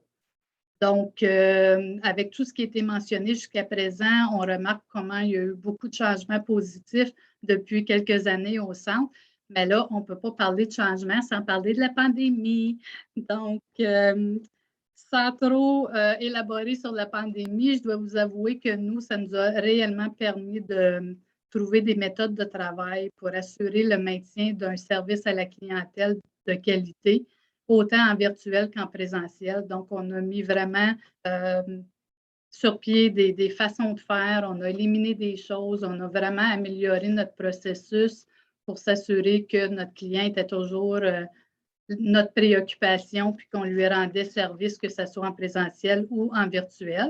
Donc, avec tout ce qui a été mentionné jusqu'à présent, on remarque comment il y a eu beaucoup de changements positifs depuis quelques années au centre. Mais là, on ne peut pas parler de changement sans parler de la pandémie. Donc, sans trop élaborer sur la pandémie, je dois vous avouer que nous, ça nous a réellement permis de trouver des méthodes de travail pour assurer le maintien d'un service à la clientèle de qualité, autant en virtuel qu'en présentiel. Donc, on a mis vraiment sur pied des façons de faire, on a éliminé des choses, on a vraiment amélioré notre processus pour s'assurer que notre client était toujours notre préoccupation, puis qu'on lui rendait service, que ce soit en présentiel ou en virtuel.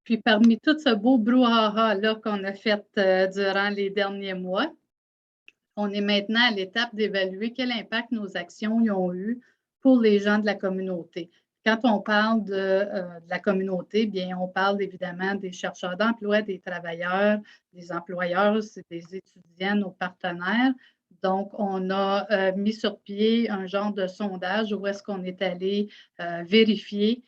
Puis, parmi tout ce beau brouhaha-là qu'on a fait durant les derniers mois, on est maintenant à l'étape d'évaluer quel impact nos actions y ont eu pour les gens de la communauté. Quand on parle de la communauté, bien, on parle évidemment des chercheurs d'emploi, des travailleurs, des employeurs, des étudiants, nos partenaires. Donc, on a mis sur pied un genre de sondage où est-ce qu'on est allé vérifier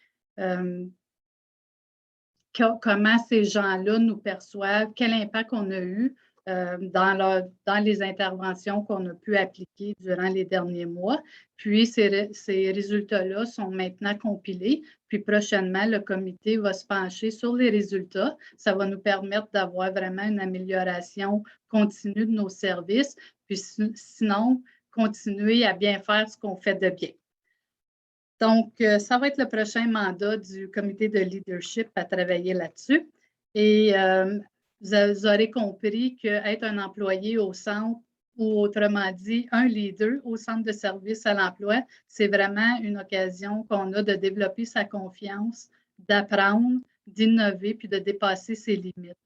comment ces gens-là nous perçoivent, quel impact on a eu dans les interventions qu'on a pu appliquer durant les derniers mois. Puis, ces résultats-là sont maintenant compilés. Puis, prochainement, le comité va se pencher sur les résultats. Ça va nous permettre d'avoir vraiment une amélioration continue de nos services. Puis, sinon, continuer à bien faire ce qu'on fait de bien. Donc, ça va être le prochain mandat du comité de leadership à travailler là-dessus. Et vous aurez compris qu'être un employé au centre, ou autrement dit, un leader au centre de service à l'emploi, c'est vraiment une occasion qu'on a de développer sa confiance, d'apprendre, d'innover, puis de dépasser ses limites.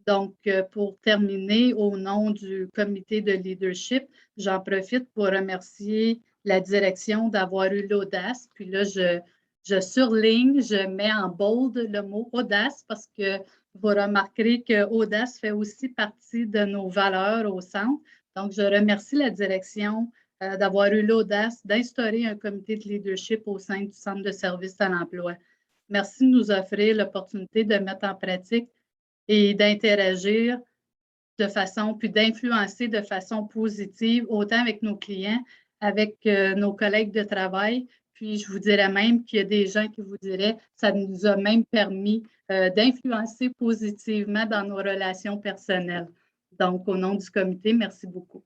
Donc, pour terminer, au nom du comité de leadership, j'en profite pour remercier la direction d'avoir eu l'audace. Puis là, je surligne, je mets en bold le mot audace parce que vous remarquerez que audace fait aussi partie de nos valeurs au centre. Donc, je remercie la direction d'avoir eu l'audace d'instaurer un comité de leadership au sein du Centre de services à l'emploi. Merci de nous offrir l'opportunité de mettre en pratique et d'interagir de façon, puis d'influencer de façon positive, autant avec nos clients, avec nos collègues de travail. Puis, je vous dirais même qu'il y a des gens qui vous diraient, ça nous a même permis d'influencer positivement dans nos relations personnelles. Donc, au nom du comité, merci beaucoup.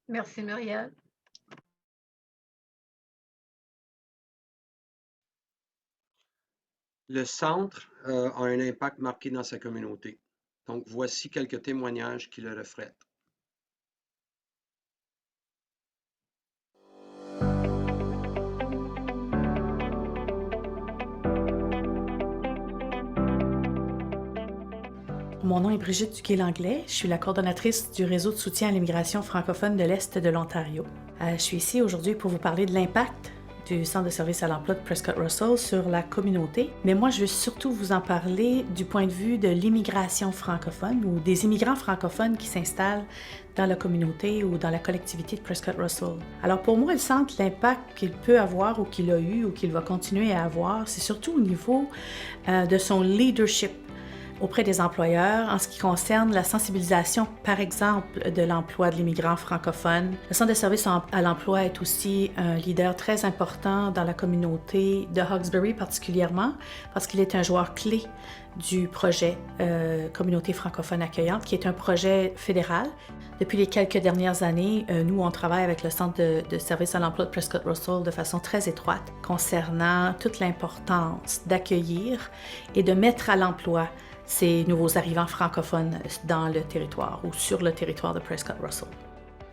Merci, Muriel. Le centre a un impact marqué dans sa communauté. Donc, voici quelques témoignages qui le reflètent. Mon nom est Brigitte Duguay-Langlais. Je suis la coordonnatrice du réseau de soutien à l'immigration francophone de l'Est de l'Ontario. Je suis ici aujourd'hui pour vous parler de l'impact du Centre de services à l'emploi de Prescott Russell sur la communauté. Mais moi, je veux surtout vous en parler du point de vue de l'immigration francophone ou des immigrants francophones qui s'installent dans la communauté ou dans la collectivité de Prescott Russell. Alors pour moi, le centre, l'impact qu'il peut avoir ou qu'il a eu ou qu'il va continuer à avoir, c'est surtout au niveau de son leadership auprès des employeurs en ce qui concerne la sensibilisation, par exemple, de l'emploi de l'immigrant francophone. Le Centre de services à l'emploi est aussi un leader très important dans la communauté de Hawkesbury particulièrement parce qu'il est un joueur clé du projet Communauté francophone accueillante, qui est un projet fédéral. Depuis les quelques dernières années, nous, on travaille avec le Centre de services à l'emploi de Prescott Russell de façon très étroite concernant toute l'importance d'accueillir et de mettre à l'emploi ces nouveaux arrivants francophones dans le territoire ou sur le territoire de Prescott Russell.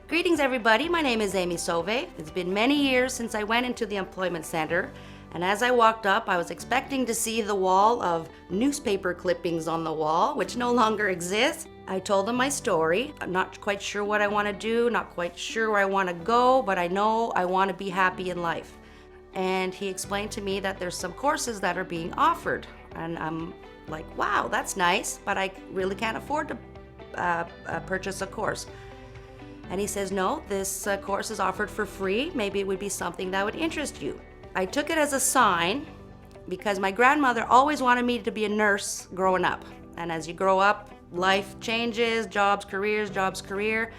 Greetings everybody, my name is Amy Sauve. It's been many years since I went into the Employment Center, and as I walked up, I was expecting to see the wall of newspaper clippings on the wall, which no longer exists. I told him my story. I'm not quite sure what I want to do, not quite sure where I want to go, but I know I want to be happy in life. And he explained to me that there's some courses that are being offered, and I'm like, wow, that's nice, but I really can't afford to purchase a course. And he says, no, this course is offered for free. Maybe it would be something that would interest you. I took it as a sign because my grandmother always wanted me to be a nurse growing up. And as you grow up, life changes, jobs, career.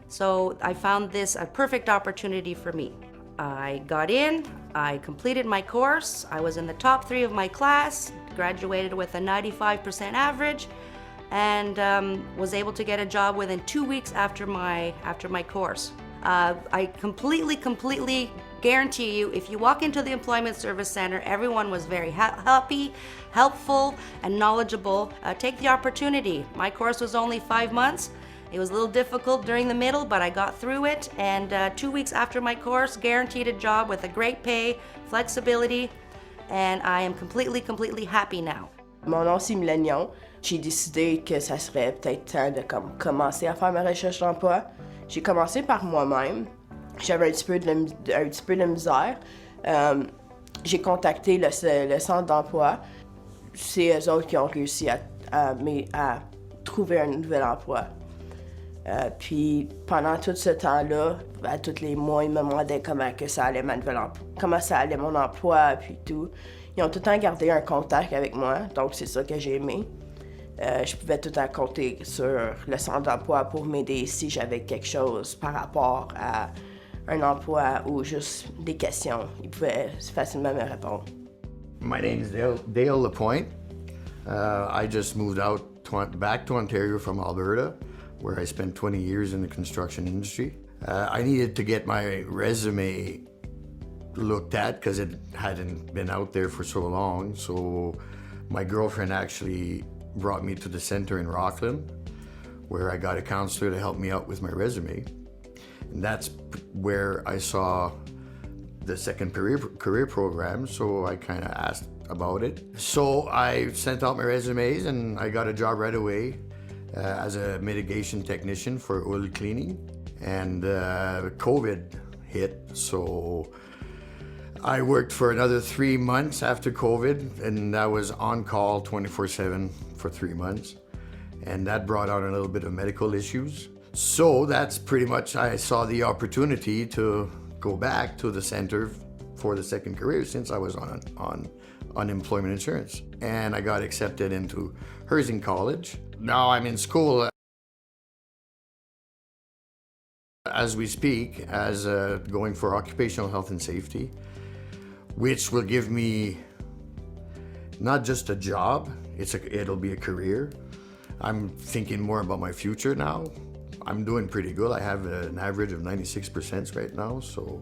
So I found this a perfect opportunity for me. I got in, I completed my course, I was in the top 3 of my class, graduated with a 95% average, and was able to get a job within 2 weeks after my course. I completely guarantee you, if you walk into the Employment Service Center, everyone was very happy, helpful, and knowledgeable. Take the opportunity. My course was only 5 months. It was a little difficult during the middle, but I got through it, and 2 weeks after my course, guaranteed a job with a great pay, flexibility, and I am completely happy now. Mon nom, c'est Milagnon. J'ai décidé que ça serait peut-être temps de commencer à faire ma recherche d'emploi. J'ai commencé par moi-même. J'avais un petit peu de misère. J'ai contacté le centre d'emploi. C'est eux autres qui ont réussi à trouver un nouvel emploi. Puis pendant tout ce temps-là, à tous les mois, ils me demandaient comment ça allait comment ça allait mon emploi, puis tout. Ils ont tout le temps gardé un contact avec moi, donc c'est ça que j'ai aimé. Je pouvais tout le temps compter sur le centre d'emploi pour m'aider si j'avais quelque chose par rapport à un emploi ou juste des questions. Ils pouvaient facilement me répondre. My name is Dale Lapointe. I just moved back to Ontario from Alberta, where I spent 20 years in the construction industry. I needed to get my resume looked at because it hadn't been out there for so long. So my girlfriend actually brought me to the center in Rockland, where I got a counselor to help me out with my resume. And that's where I saw the second career program, so I kind of asked about it. So I sent out my resumes and I got a job right away as a mitigation technician for oil cleaning. And COVID hit, so I worked for another 3 months after COVID, and I was on call 24/7 for 3 months. And that brought on a little bit of medical issues. So that's pretty much, I saw the opportunity to go back to the center for the second career since I was on unemployment insurance. And I got accepted into Herzing College. Now I'm in school as we speak, as going for occupational health and safety, which will give me not just a job, it'll be a career. I'm thinking more about my future now. I'm doing pretty good. I have an average of 96% right now, so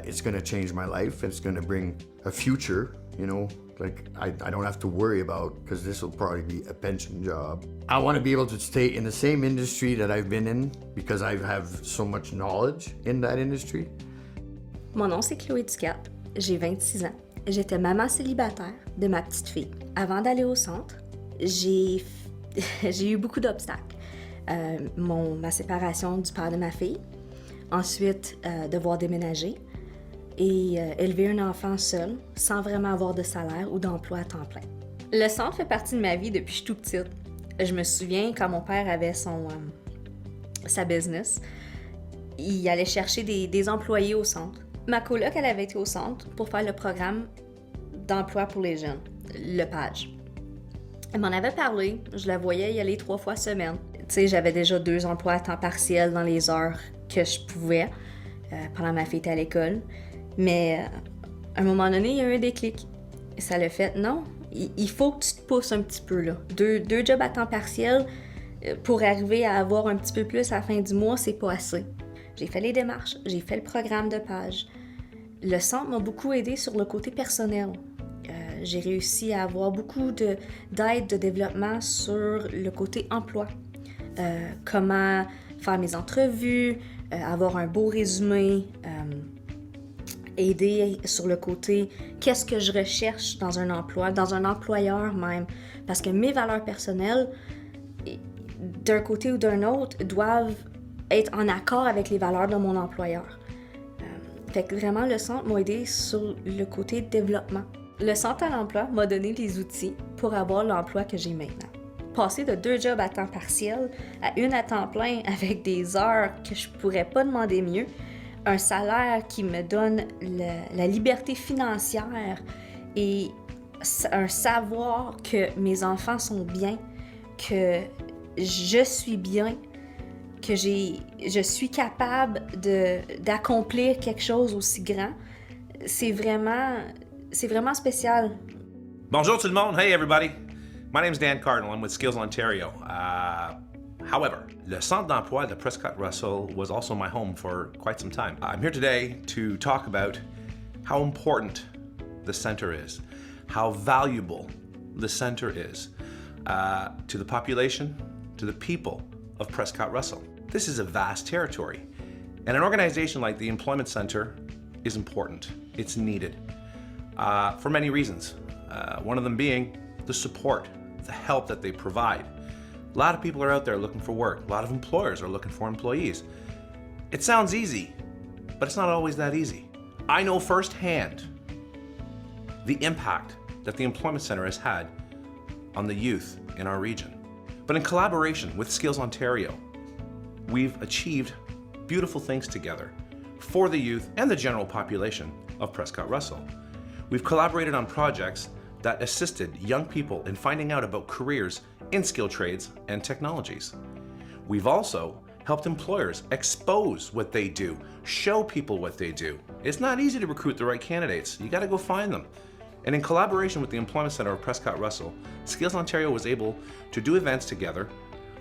it's going to change my life. It's going to bring a future, you know, like I don't have to worry about, because this will probably be a pension job. I want to be able to stay in the same industry that I've been in because I have so much knowledge in that industry. Mon nom, c'est Chloé Ducat. J'ai 26 ans. J'étais maman célibataire de ma petite fille. Avant d'aller au centre, j'ai eu beaucoup d'obstacles. Ma séparation du père de ma fille, ensuite devoir déménager et élever un enfant seul sans vraiment avoir de salaire ou d'emploi à temps plein. Le centre fait partie de ma vie depuis que je suis toute petite. Je me souviens quand mon père avait sa business, il allait chercher des employés au centre. Ma coloc, elle avait été au centre pour faire le programme d'emploi pour les jeunes, le PAGE. Elle m'en avait parlé, je la voyais y aller 3 fois semaine. Tu sais, j'avais déjà 2 emplois à temps partiel dans les heures que je pouvais pendant ma fille était à l'école. Mais à un moment donné, il y a eu un déclic. Ça l'a fait, non, il faut que tu te pousses un petit peu là. 2 jobs à temps partiel pour arriver à avoir un petit peu plus à la fin du mois, c'est pas assez. J'ai fait les démarches, j'ai fait le programme de PAGE. Le centre m'a beaucoup aidé sur le côté personnel. J'ai réussi à avoir beaucoup d'aide de développement sur le côté emploi. Comment faire mes entrevues, avoir un beau résumé, aider sur le côté qu'est-ce que je recherche dans un emploi, dans un employeur même. Parce que mes valeurs personnelles, d'un côté ou d'un autre, doivent être en accord avec les valeurs de mon employeur. Fait que vraiment, le centre m'a aidé sur le côté développement. Le centre à l'emploi m'a donné les outils pour avoir l'emploi que j'ai maintenant. Passer de 2 jobs à temps partiel à 1 à temps plein avec des heures que je pourrais pas demander mieux, un salaire qui me donne la liberté financière et un savoir que mes enfants sont bien, que je suis bien, que je suis capable d'accomplir quelque chose aussi grand, c'est vraiment spécial. Bonjour tout le monde. Hey everybody. My name is Dan Cardinal. I'm with Skills Ontario. However, le centre d'emploi de Prescott Russell was also my home for quite some time. I'm here today to talk about how important the center is, how valuable the center is to the population, to the people of Prescott Russell. This is a vast territory, and an organization like the Employment Center is important. It's needed for many reasons. One of them being the support, the help that they provide. A lot of people are out there looking for work. A lot of employers are looking for employees. It sounds easy, but it's not always that easy. I know firsthand the impact that the Employment Center has had on the youth in our region. But in collaboration with Skills Ontario, we've achieved beautiful things together for the youth and the general population of Prescott Russell. We've collaborated on projects that assisted young people in finding out about careers in skilled trades and technologies. We've also helped employers expose what they do, show people what they do. It's not easy to recruit the right candidates. You gotta go find them. And in collaboration with the Employment Center of Prescott Russell, Skills Ontario was able to do events together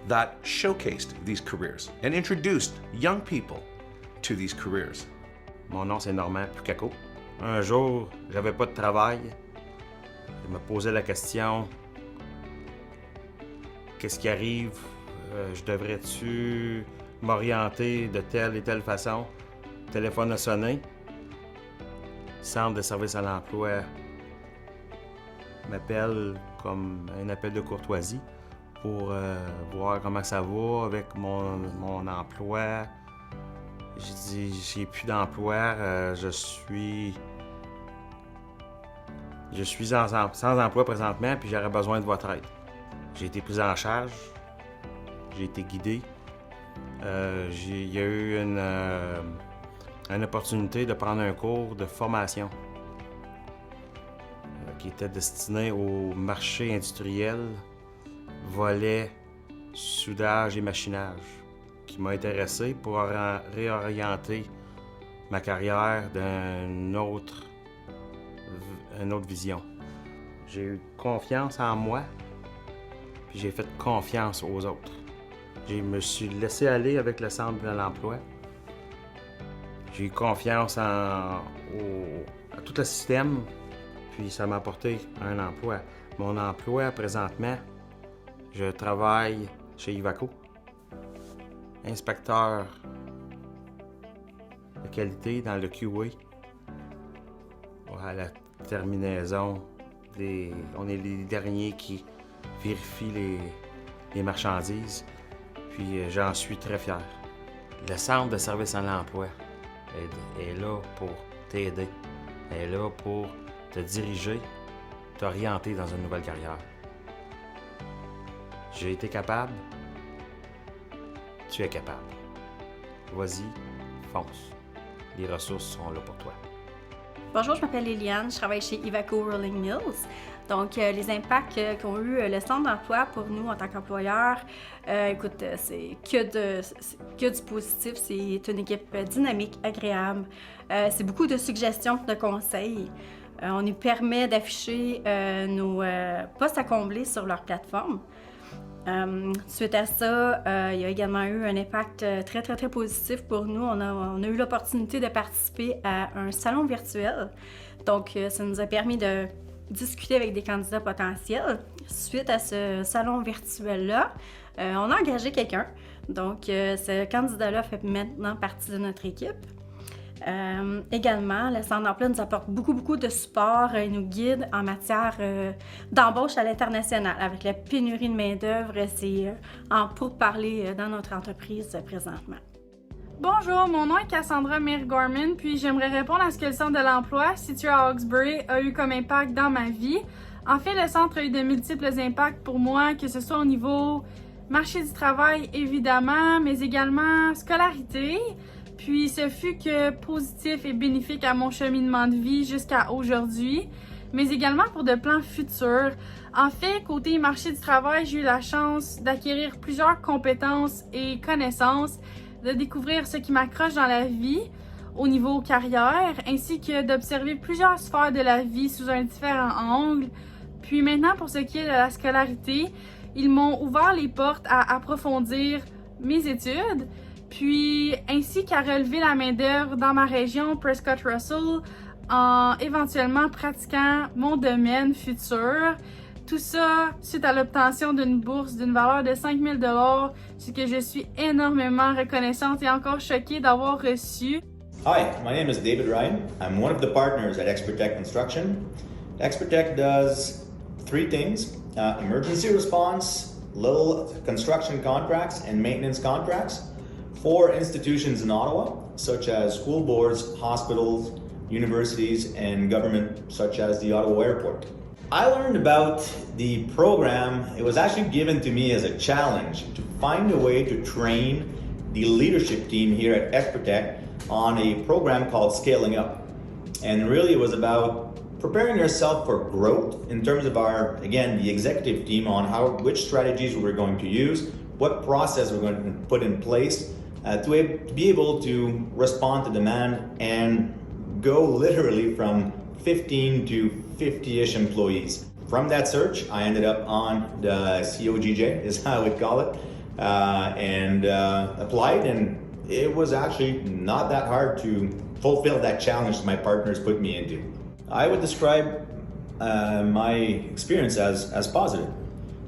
that showcased these careers and introduced young people to these careers. Mon nom, c'est Normand Pucaco. Un jour, j'avais pas de travail. Je me posais la question, qu'est-ce qui arrive? Je devrais-tu m'orienter de telle et telle façon? Le téléphone a sonné. Centre de service à l'emploi m'appelle comme un appel de courtoisie pour voir comment ça va avec mon emploi. J'ai dit, j'ai plus d'emploi, je suis sans emploi présentement, puis j'aurais besoin de votre aide. J'ai été pris en charge, j'ai été guidé. Il y a eu une opportunité de prendre un cours de formation qui était destiné au marché industriel, volet soudage et machinage, qui m'a intéressé pour réorienter ma carrière d'une autre vision. J'ai eu confiance en moi, puis j'ai fait confiance aux autres. Je me suis laissé aller avec le centre de l'emploi. J'ai eu confiance à tout le système, puis ça m'a apporté un emploi. Mon emploi, présentement, je travaille chez Ivaco, inspecteur de qualité dans le QA, à la terminaison. On est les derniers qui vérifient les marchandises, puis j'en suis très fier. Le centre de service à l'emploi est là pour t'aider, est là pour te diriger, t'orienter dans une nouvelle carrière. J'ai été capable, tu es capable. Vas-y, fonce. Les ressources sont là pour toi. Bonjour, je m'appelle Liliane, je travaille chez Ivaco Rolling Mills. Donc, les impacts qu'ont eu le centre d'emploi pour nous en tant qu'employeurs, écoute, c'est que du positif. C'est une équipe dynamique, agréable. C'est beaucoup de suggestions, de conseils. On nous permet d'afficher nos postes à combler sur leur plateforme. Suite à ça, il y a également eu un impact très positif pour nous. On a eu l'opportunité de participer à un salon virtuel. Donc, ça nous a permis de discuter avec des candidats potentiels. Suite à ce salon virtuel-là, on a engagé quelqu'un. Donc, ce candidat-là fait maintenant partie de notre équipe. Également, le centre d'emploi nous apporte beaucoup de support et nous guide en matière d'embauche à l'international. Avec la pénurie de main-d'œuvre, c'est en pourparlers dans notre entreprise présentement. Bonjour, mon nom est Cassandra Mir-Gorman, puis j'aimerais répondre à ce que le centre de l'emploi, situé à Hawkesbury, a eu comme impact dans ma vie. En fait, le centre a eu de multiples impacts pour moi, que ce soit au niveau marché du travail, évidemment, mais également scolarité. Puis ce fut que positif et bénéfique à mon cheminement de vie jusqu'à aujourd'hui, mais également pour de plans futurs. En fait, côté marché du travail, j'ai eu la chance d'acquérir plusieurs compétences et connaissances, de découvrir ce qui m'accroche dans la vie au niveau carrière, ainsi que d'observer plusieurs sphères de la vie sous un différent angle. Puis maintenant, pour ce qui est de la scolarité, ils m'ont ouvert les portes à approfondir mes études, puis ainsi qu'à relever la main-d'œuvre dans ma région Prescott Russell en éventuellement pratiquant mon domaine futur. Tout ça suite à l'obtention d'une bourse d'une valeur de 5 000 $, ce que je suis énormément reconnaissante et encore choquée d'avoir reçu. Hi, my name is David Ryan. I'm one of the partners at Expertech Construction. Expertech does 3 things: emergency response, little construction contracts, and maintenance contracts for institutions in Ottawa, such as school boards, hospitals, universities, and government, such as the Ottawa Airport. I learned about the program. It was actually given to me as a challenge to find a way to train the leadership team here at Expertech on a program called Scaling Up. And really it was about preparing yourself for growth in terms of our, again, the executive team on which strategies we're going to use, what process we're going to put in place to be able to respond to demand and go literally from 15 to 50-ish employees. From that search, I ended up on the COGJ, is how I would call it, and applied, and it was actually not that hard to fulfill that challenge my partners put me into. I would describe my experience as positive.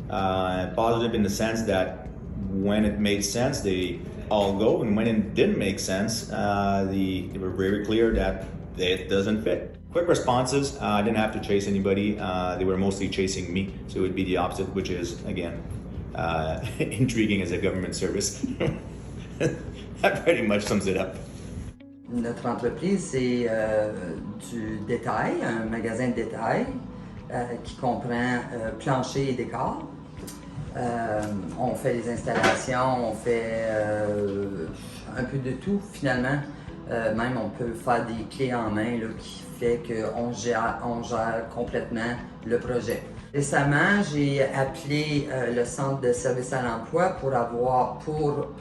Positive in the sense that when it made sense, they all go, and when it didn't make sense, they were very clear that it doesn't fit. Quick responses, I didn't have to chase anybody, they were mostly chasing me, so it would be the opposite, which is, again, intriguing as a government service. That pretty much sums it up. Notre entreprise, c'est du détail, un magasin de détail qui comprend plancher et décor. On fait les installations, on fait un peu de tout finalement. Même on peut faire des clés en main là, qui fait qu'on gère complètement le projet. Récemment, j'ai appelé le centre de service à l'emploi pour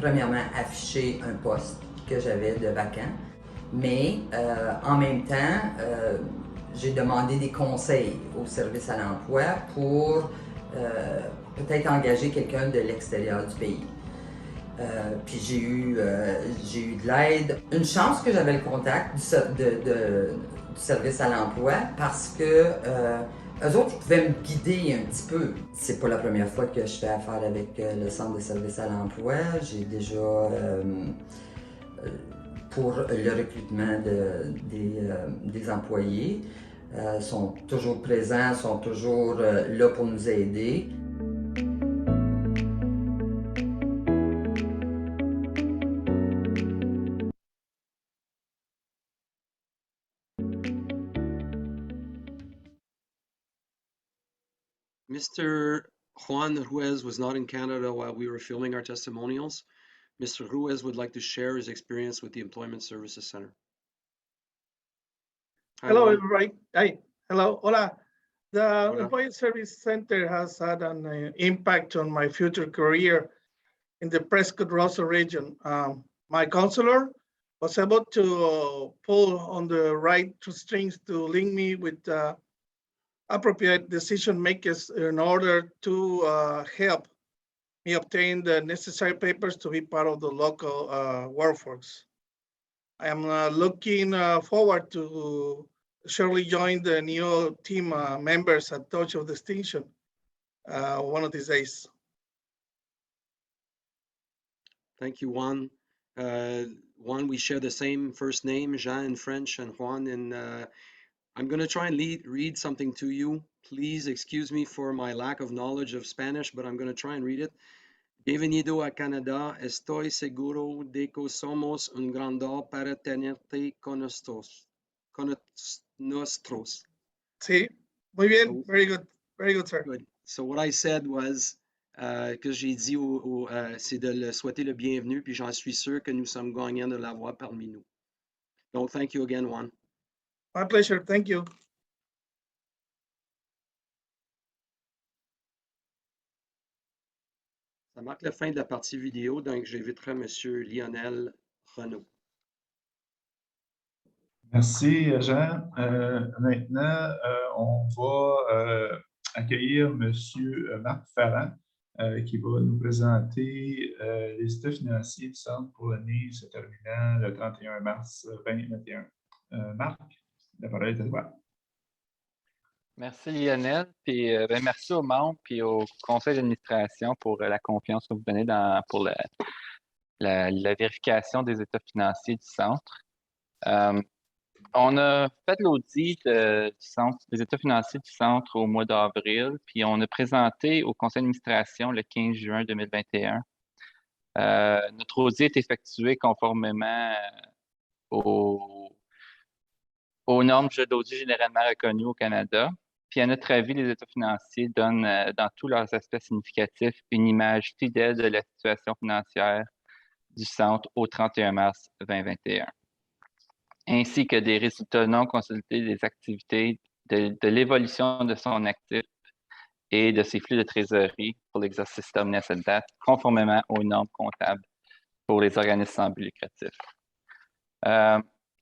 premièrement afficher un poste que j'avais de vacant. Mais en même temps, j'ai demandé des conseils au service à l'emploi pour peut-être engager quelqu'un de l'extérieur du pays. Puis j'ai eu de l'aide. Une chance que j'avais le contact du service à l'emploi parce que eux autres, ils pouvaient me guider un petit peu. C'est pas la première fois que je fais affaire avec le centre de service à l'emploi. J'ai déjà, pour le recrutement des employés, sont toujours présents, sont toujours là pour nous aider. Mr. Juan Ruiz was not in Canada while we were filming our testimonials. Mr. Ruiz would like to share his experience with the Employment Services Center. Hi, Hello, Juan. everybody. Hi. Hello. Hola. The Hola. Employment Service Center has had an impact on my future career in the Prescott Russell region. My counselor was able to pull on the right strings to link me with appropriate decision makers in order to help me obtain the necessary papers to be part of the local workforce. I am looking forward to surely join the new team members at Touch of Distinction one of these days. Thank you, Juan. Juan, we share the same first name, Jean in French and Juan in I'm going to try and read something to you. Please excuse me for my lack of knowledge of Spanish, but I'm going to try and read it. Bienvenido a Canadá. Estoy seguro de que somos un gran honor para tenerte con nosotros. Sí, muy bien. Very good. Very good, sir. Good. So what I said was que j'ai dit c'est de le souhaiter le bienvenu, puis j'en suis sûr que nous sommes gagnants de l'avoir parmi nous. Donc, thank you again, Juan. My pleasure. Thank you. Ça marque la fin de la partie vidéo, donc j'inviterai M. Lionel Renaud. Merci, Jean. Maintenant, on va accueillir M. Marc Ferrand, qui va nous présenter les états financiers du Centre pour l'année se terminant le 31 mars 2021. Marc, la parole est à toi. Merci Lionel, puis merci aux membres et au conseil d'administration pour la confiance que vous donnez pour la vérification des états financiers du centre. On a fait l'audit des états financiers du centre au mois d'avril, puis on a présenté au conseil d'administration le 15 juin 2021. Notre audit est effectué conformément aux normes d'audit généralement reconnues au Canada. Puis, à notre avis, les états financiers donnent, dans tous leurs aspects significatifs, une image fidèle de la situation financière du centre au 31 mars 2021, ainsi que des résultats non consolidés des activités, de l'évolution de son actif et de ses flux de trésorerie pour l'exercice terminé à cette date, conformément aux normes comptables pour les organismes sans but lucratif.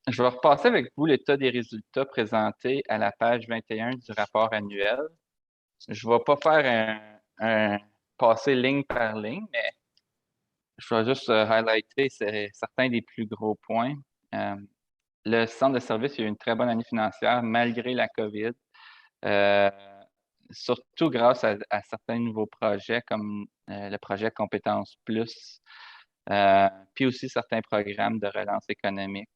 Je vais repasser avec vous l'état des résultats présentés à la page 21 du rapport annuel. Je ne vais pas faire passer ligne par ligne, mais je vais juste highlighter certains des plus gros points. Le centre de service a eu une très bonne année financière malgré la COVID, surtout grâce à certains nouveaux projets comme le projet Compétences Plus, puis aussi certains programmes de relance économique.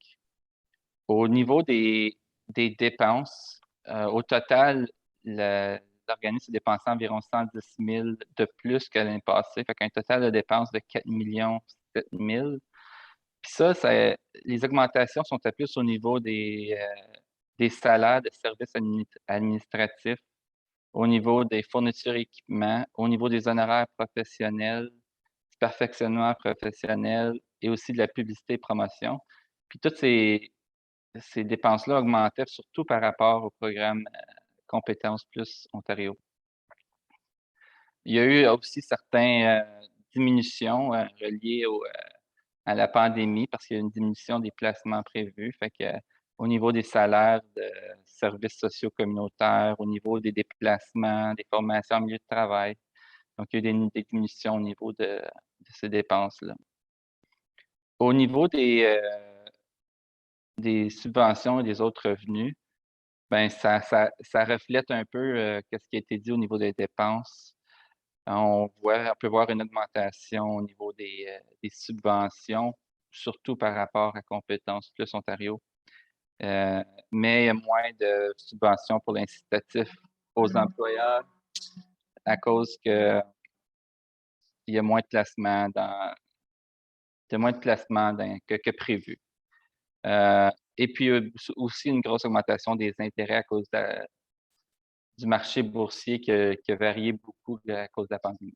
Au niveau des dépenses, au total, l'organisme a dépensé environ 110 000 de plus que l'année passée, fait qu'un total de dépenses de 4 700 000. Puis ça, les augmentations sont à plus au niveau des salaires de services administratifs, au niveau des fournitures et équipements, au niveau des honoraires professionnels, du perfectionnement professionnel et aussi de la publicité et promotion. Puis toutes ces dépenses-là augmentaient surtout par rapport au programme Compétences Plus Ontario. Il y a eu aussi certaines diminutions reliées à la pandémie parce qu'il y a une diminution des placements prévus. Fait que, au niveau des salaires de services sociaux communautaires, au niveau des déplacements, des formations en milieu de travail. Donc, il y a eu des diminutions au niveau de ces dépenses-là. Au niveau des subventions et des autres revenus, ben ça reflète un peu ce qui a été dit au niveau des dépenses. On peut voir une augmentation au niveau des subventions, surtout par rapport à Compétences Plus Ontario. Mais il y a moins de subventions pour l'incitatif aux employeurs à cause qu'il y a moins de placements que prévu. Et puis aussi une grosse augmentation des intérêts à cause du marché boursier qui a varié beaucoup à cause de la pandémie.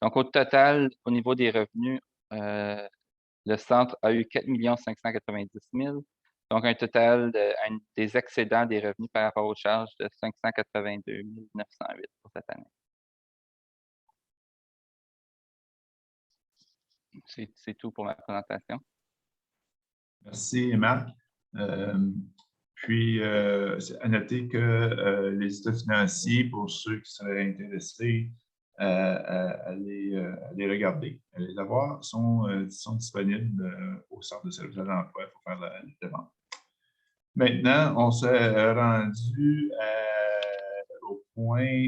Donc, au total, au niveau des revenus, le centre a eu 4 590 000, donc un total des excédents des revenus par rapport aux charges de 582 908 pour cette année. C'est tout pour ma présentation. Merci, Marc. Puis, à noter que les états financiers, pour ceux qui seraient intéressés à les regarder, à les avoir, sont disponibles au Centre de services à l'emploi pour faire la demande. Maintenant, on s'est rendu au point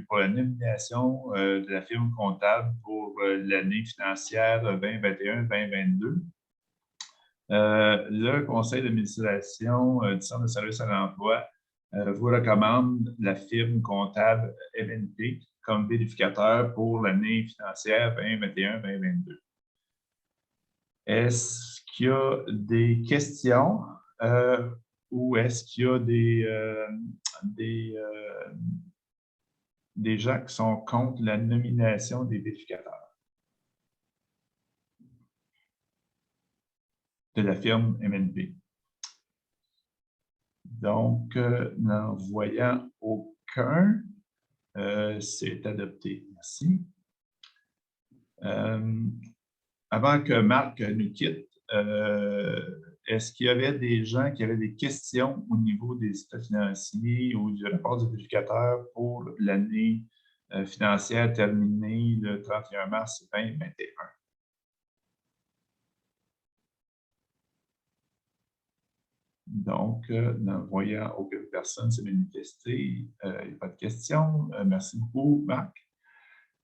pour la nomination de la firme comptable pour l'année financière 2021-2022. Le conseil d'administration du Centre de services à l'emploi vous recommande la firme comptable MNP comme vérificateur pour l'année financière 2021-2022. Est-ce qu'il y a des questions ou est-ce qu'il y a des gens qui sont contre la nomination des vérificateurs de la firme MNP? Donc, n'en voyant aucun, c'est adopté. Merci. Avant que Marc nous quitte, est-ce qu'il y avait des gens qui avaient des questions au niveau des états financiers ou du rapport du vérificateur pour l'année financière terminée le 31 mars 2021? Donc, n'en voyant aucune personne se manifester, il n'y a pas de questions. Merci beaucoup, Marc.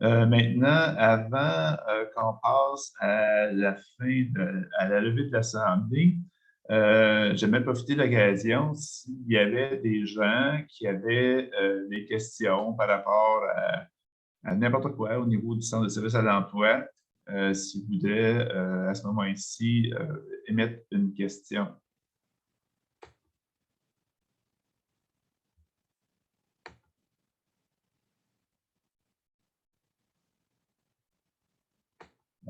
Maintenant, avant qu'on passe à la levée de l'Assemblée, j'aimerais profiter de l'occasion s'il y avait des gens qui avaient des questions par rapport à n'importe quoi au niveau du Centre de services à l'emploi, s'ils voudraient à ce moment-ci émettre une question.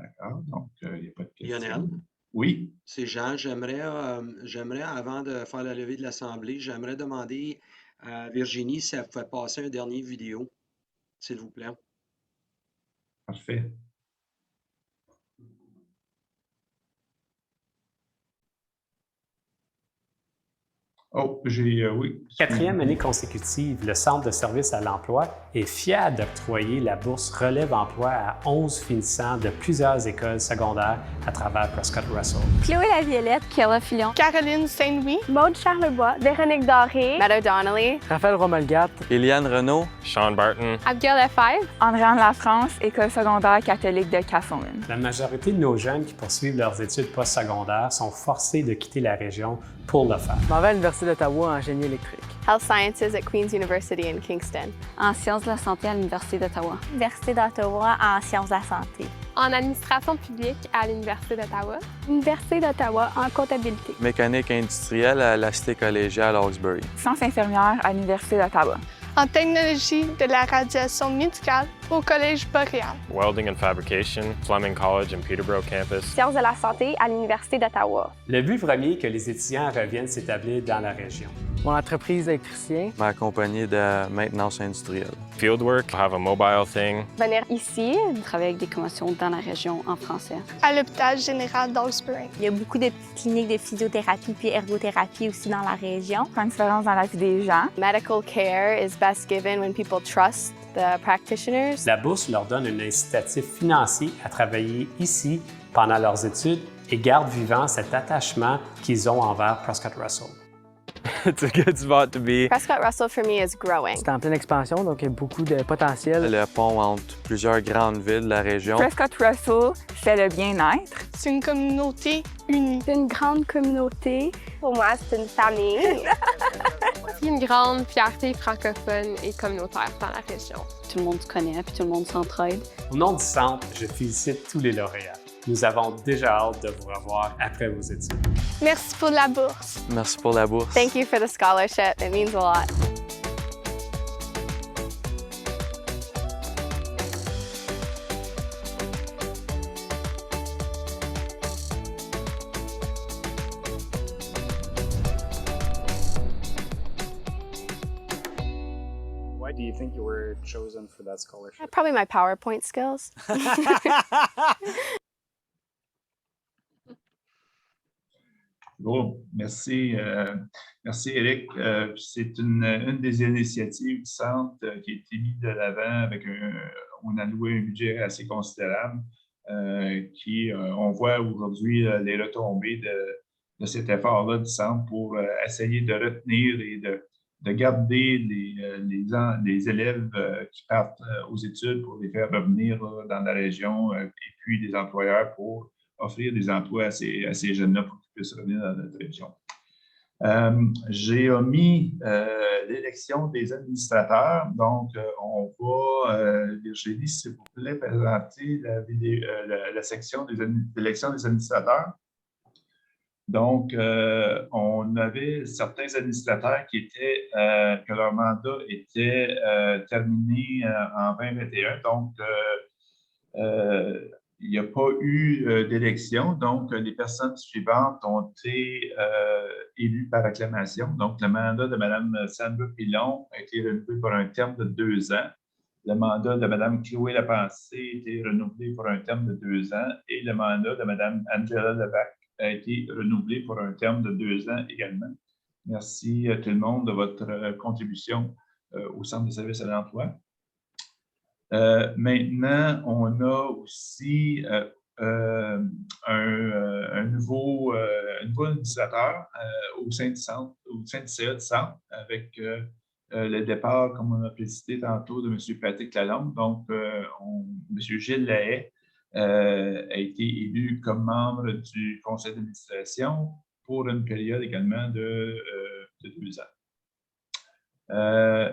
D'accord, donc il n'y a pas de question. Lionel? Oui. C'est Jean. J'aimerais, avant de faire la levée de l'Assemblée, j'aimerais demander à Virginie si elle pouvait passer un dernier vidéo, s'il vous plaît. Parfait. Oh, oui. Quatrième année consécutive, le Centre de services à l'emploi est fier d'octroyer la bourse Relève Emploi à 11 finissants de plusieurs écoles secondaires à travers Prescott Russell. Chloé Laviolette, Kayla Fillon, Caroline Saint-Louis, Maude Charlebois, Véronique Doré, Matt O'Donnelly, Raphaël Romalgat, Eliane Renaud, Sean Barton, Abigail Lefebvre, Andréane Lafrance, École secondaire catholique de Castleman. La majorité de nos jeunes qui poursuivent leurs études postsecondaires sont forcés de quitter la région pour le faire. Je m'en vais à l'Université d'Ottawa en génie électrique. Health Sciences at Queen's University in Kingston. En sciences de la santé à l'Université d'Ottawa. Université d'Ottawa en sciences de la santé. En administration publique à l'Université d'Ottawa. Université d'Ottawa en comptabilité. Mécanique industrielle à la Cité collégiale à Hawkesbury. Sciences infirmières à l'Université d'Ottawa. En technologie de la radiation médicale au Collège Boréal. Welding and Fabrication, Fleming College and Peterborough Campus. Sciences de la santé à l'Université d'Ottawa. Le but premier est que les étudiants reviennent s'établir dans la région. Mon entreprise d'électricien. Ma compagnie de maintenance industrielle. Fieldwork, have a mobile thing. Venir ici, travailler avec des commotions dans la région en français. À l'hôpital général d'Hawkesbury. Il y a beaucoup de petites cliniques de physiothérapie puis ergothérapie aussi dans la région. Ça fait une différence dans la vie des gens. Medical care is best given when people trust the practitioners. La bourse leur donne un incitatif financier à travailler ici pendant leurs études et garde vivant cet attachement qu'ils ont envers Prescott Russell. It's a good spot to be. Prescott Russell for me is growing. C'est en pleine expansion, donc il y a beaucoup de potentiel. Le pont entre plusieurs grandes villes de la région. Prescott Russell fait le bien-être. C'est une communauté unie. C'est une grande communauté. Pour moi, c'est une famille. C'est une grande fierté francophone et communautaire dans la région. Tout le monde se connaît puis tout le monde s'entraide. Au nom du Centre, je félicite tous les lauréats. Nous avons déjà hâte de vous revoir après vos études. Merci pour la bourse. Merci pour la bourse. Thank you for the scholarship. It means a lot. Why do you think you were chosen for that scholarship? Probably my PowerPoint skills. Bon, merci. Merci, Éric. C'est une des initiatives du Centre qui a été mise de l'avant avec on a alloué un budget assez considérable. On voit aujourd'hui les retombées de cet effort-là du Centre pour essayer de retenir et de garder les élèves qui partent aux études pour les faire revenir dans la région et puis des employeurs pour offrir des emplois à ces jeunes-là pour qu'ils puissent revenir dans notre région. J'ai omis l'élection des administrateurs. Donc, on va, Virginie, s'il vous plaît, présenter la section des élections des administrateurs. Donc, on avait certains administrateurs que leur mandat était terminé en 2021. Donc, il n'y a pas eu d'élection, donc les personnes suivantes ont été élues par acclamation. Donc, le mandat de Mme Sandra Pilon a été renouvelé pour un terme de 2 ans. Le mandat de Mme Chloé Lapensée a été renouvelé pour un terme de 2 ans. Et le mandat de Mme Angela Levac a été renouvelé pour un terme de 2 ans également. Merci à tout le monde de votre contribution au Centre de services à l'emploi. Maintenant, on a aussi un nouveau administrateur au sein du Centre, au sein du CA du Centre, avec le départ, comme on a précisé tantôt, de M. Patrick Lalonde. Donc, M. Gilles Lahaye a été élu comme membre du conseil d'administration pour une période également de 2 ans.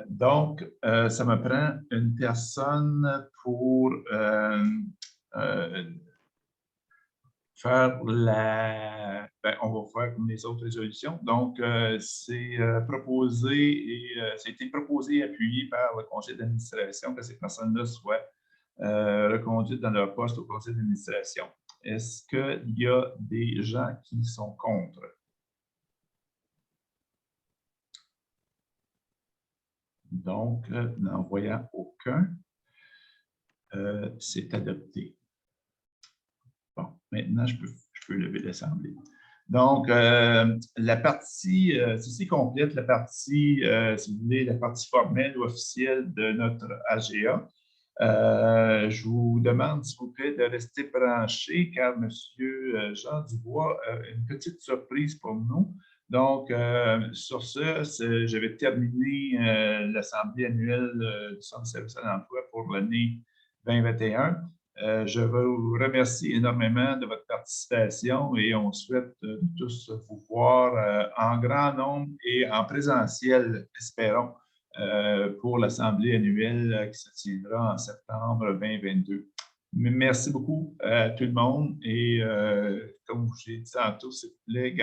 Donc, ça me prend une personne pour faire on va faire comme les autres résolutions. Donc, c'est proposé et ça a été proposé et appuyé par le conseil d'administration que ces personnes-là soient reconduites dans leur poste au conseil d'administration. Est-ce qu'il y a des gens qui sont contre? Donc, n'en voyant aucun, c'est adopté. Bon, maintenant, je peux lever l'Assemblée. Donc, la partie, ceci complète la partie, si vous voulez, la partie formelle ou officielle de notre AGA. Je vous demande, s'il vous plaît, de rester branché car M. Jean Dubois a une petite surprise pour nous. Donc, sur ce, je vais terminer l'Assemblée annuelle du Centre de services à l'emploi pour l'année 2021. Je vous remercie énormément de votre participation et on souhaite tous vous voir en grand nombre et en présentiel, espérons, pour l'Assemblée annuelle qui se tiendra en septembre 2022. Merci beaucoup à tout le monde et comme j'ai dit tantôt, s'il vous plaît,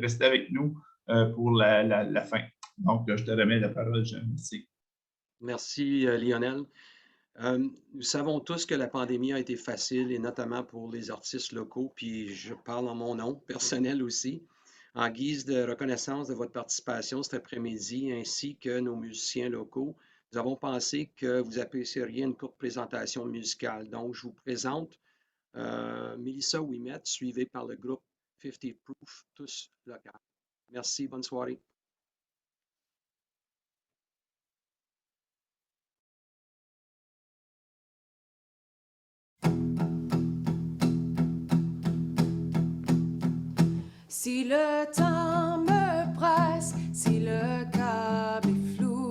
restez avec nous pour la fin. Donc, je te remets la parole, Jean. Merci. Merci, Lionel. Nous savons tous que la pandémie a été facile et notamment pour les artistes locaux, puis je parle en mon nom personnel aussi. En guise de reconnaissance de votre participation cet après-midi, ainsi que nos musiciens locaux, nous avons pensé que vous apprécieriez une courte présentation musicale. Donc, je vous présente Melissa Ouimet, suivie par le groupe 50 Proof, tous locaux. Merci, bonne soirée. Si le temps me presse, si le câble est flou,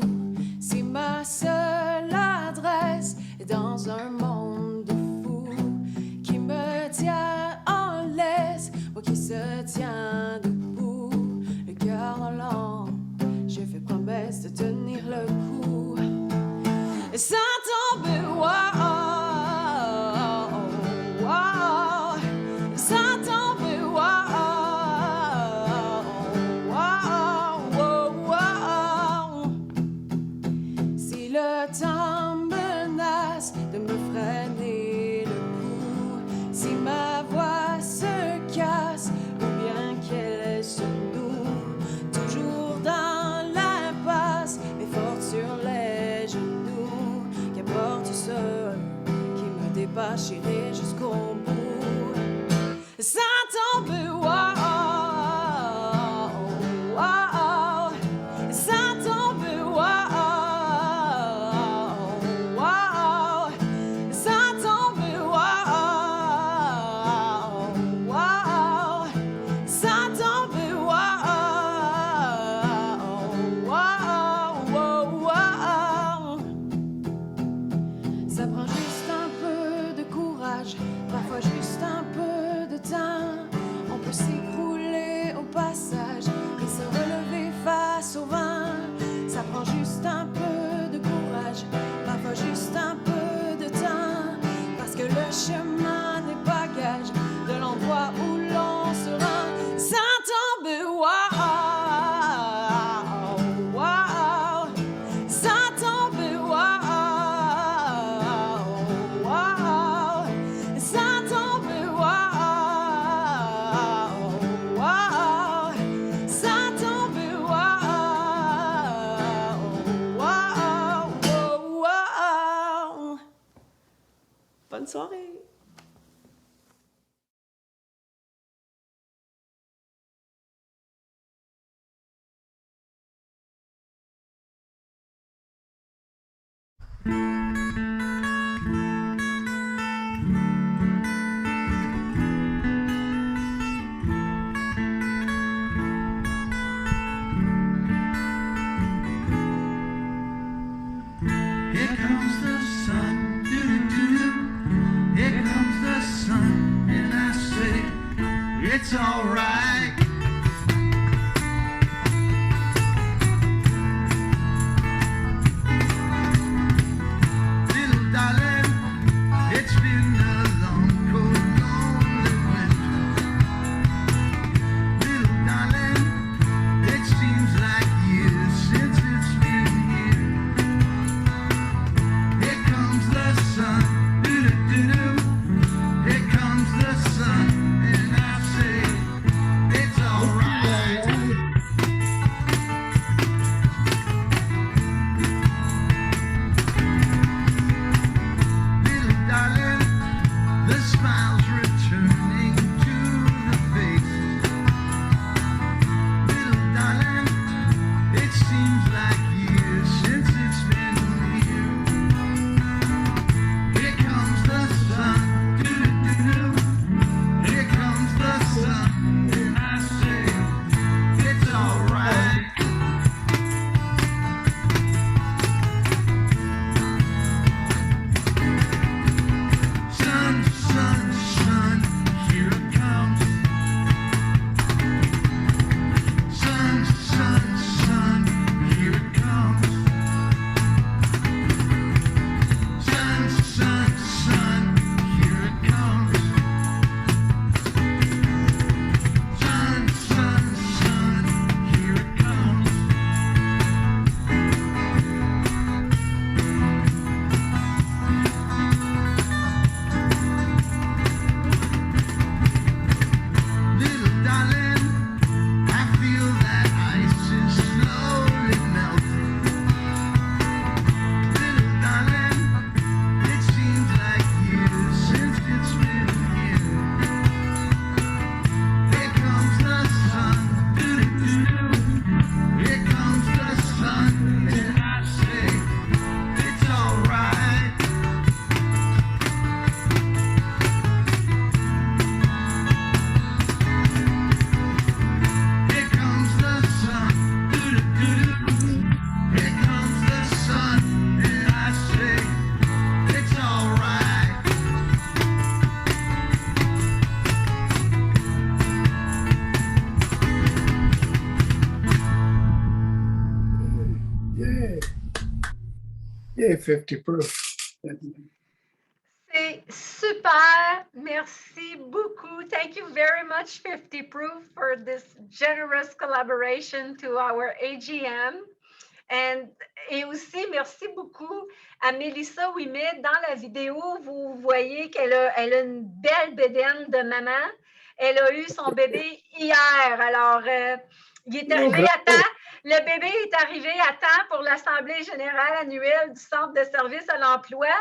si ma seule adresse est dans un monde de fous qui me tient en laisse, moi qui se tient debout, le cœur dans l'âme, je fais promesse de tenir le coup. Sans tomber, wow. J'irai jusqu'au bout sans tomber, wow, wow, sans tomber, wow, wow, sans tomber, wow, wow, sans tomber, wow, wow, wow. Ça prend juste un peu de courage, parfois juste un peu de temps. On peut s'écrouler au passage et se relever face au vent. Ça prend juste un peu de courage, parfois juste un peu de temps. Parce que le chemin n'est pas gage de l'endroit où l'on se rend. Sans tomber, wow, wow, sans tomber, wow. Bonne soirée! Here comes the sun, doo-doo-doo. Here comes the sun, and I say it's all right. Little darling, it's been a long, cold, lonely winter. Little darling, it seems like years since it's been here. Here comes the sun, doo-doo-doo-doo. Here comes the sun, and I say Yay! Yay, 50 proof. C'est super. Merci beaucoup. Thank you very much, 50 Proof, for this generous collaboration to our AGM. Et aussi, merci beaucoup à Mélissa Ouimet. Dans la vidéo, vous voyez qu'elle a une belle bédaine de maman. Elle a eu son bébé hier. Alors, il est arrivé à temps. Le bébé est arrivé à temps pour l'Assemblée générale annuelle du Centre de services à l'emploi.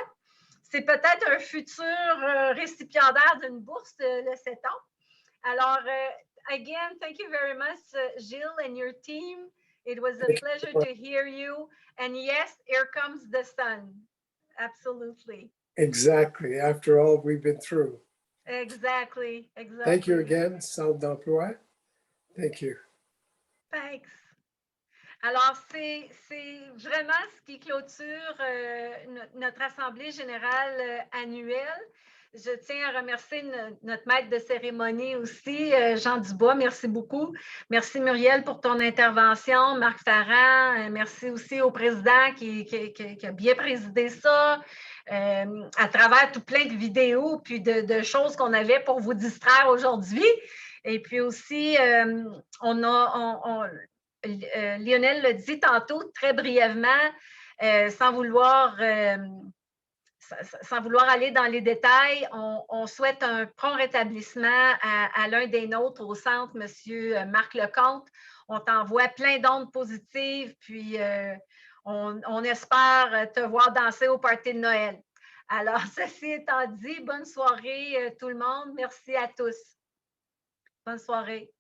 C'est peut-être un futur récipiendaire d'une bourse le 7 ans. Alors, again, thank you very much, Gilles and your team. It was a pleasure to hear you. And yes, here comes the sun. Absolutely. Exactly. After all we've been through. Exactly. Exactly. Thank you again, Centre d'emploi. Thank you. Thanks. Alors, c'est vraiment ce qui clôture notre Assemblée générale annuelle. Je tiens à remercier notre maître de cérémonie aussi, Jean Dubois, merci beaucoup. Merci Muriel pour ton intervention, Marc Farran, merci aussi au président qui a bien présidé ça, à travers tout plein de vidéos puis de choses qu'on avait pour vous distraire aujourd'hui. Et puis aussi, Lionel l'a dit tantôt très brièvement, sans vouloir aller dans les détails, on souhaite un prompt rétablissement à l'un des nôtres au centre, M. Marc Lecomte. On t'envoie plein d'ondes positives, puis on espère te voir danser au party de Noël. Alors, ceci étant dit, bonne soirée tout le monde. Merci à tous. Bonne soirée.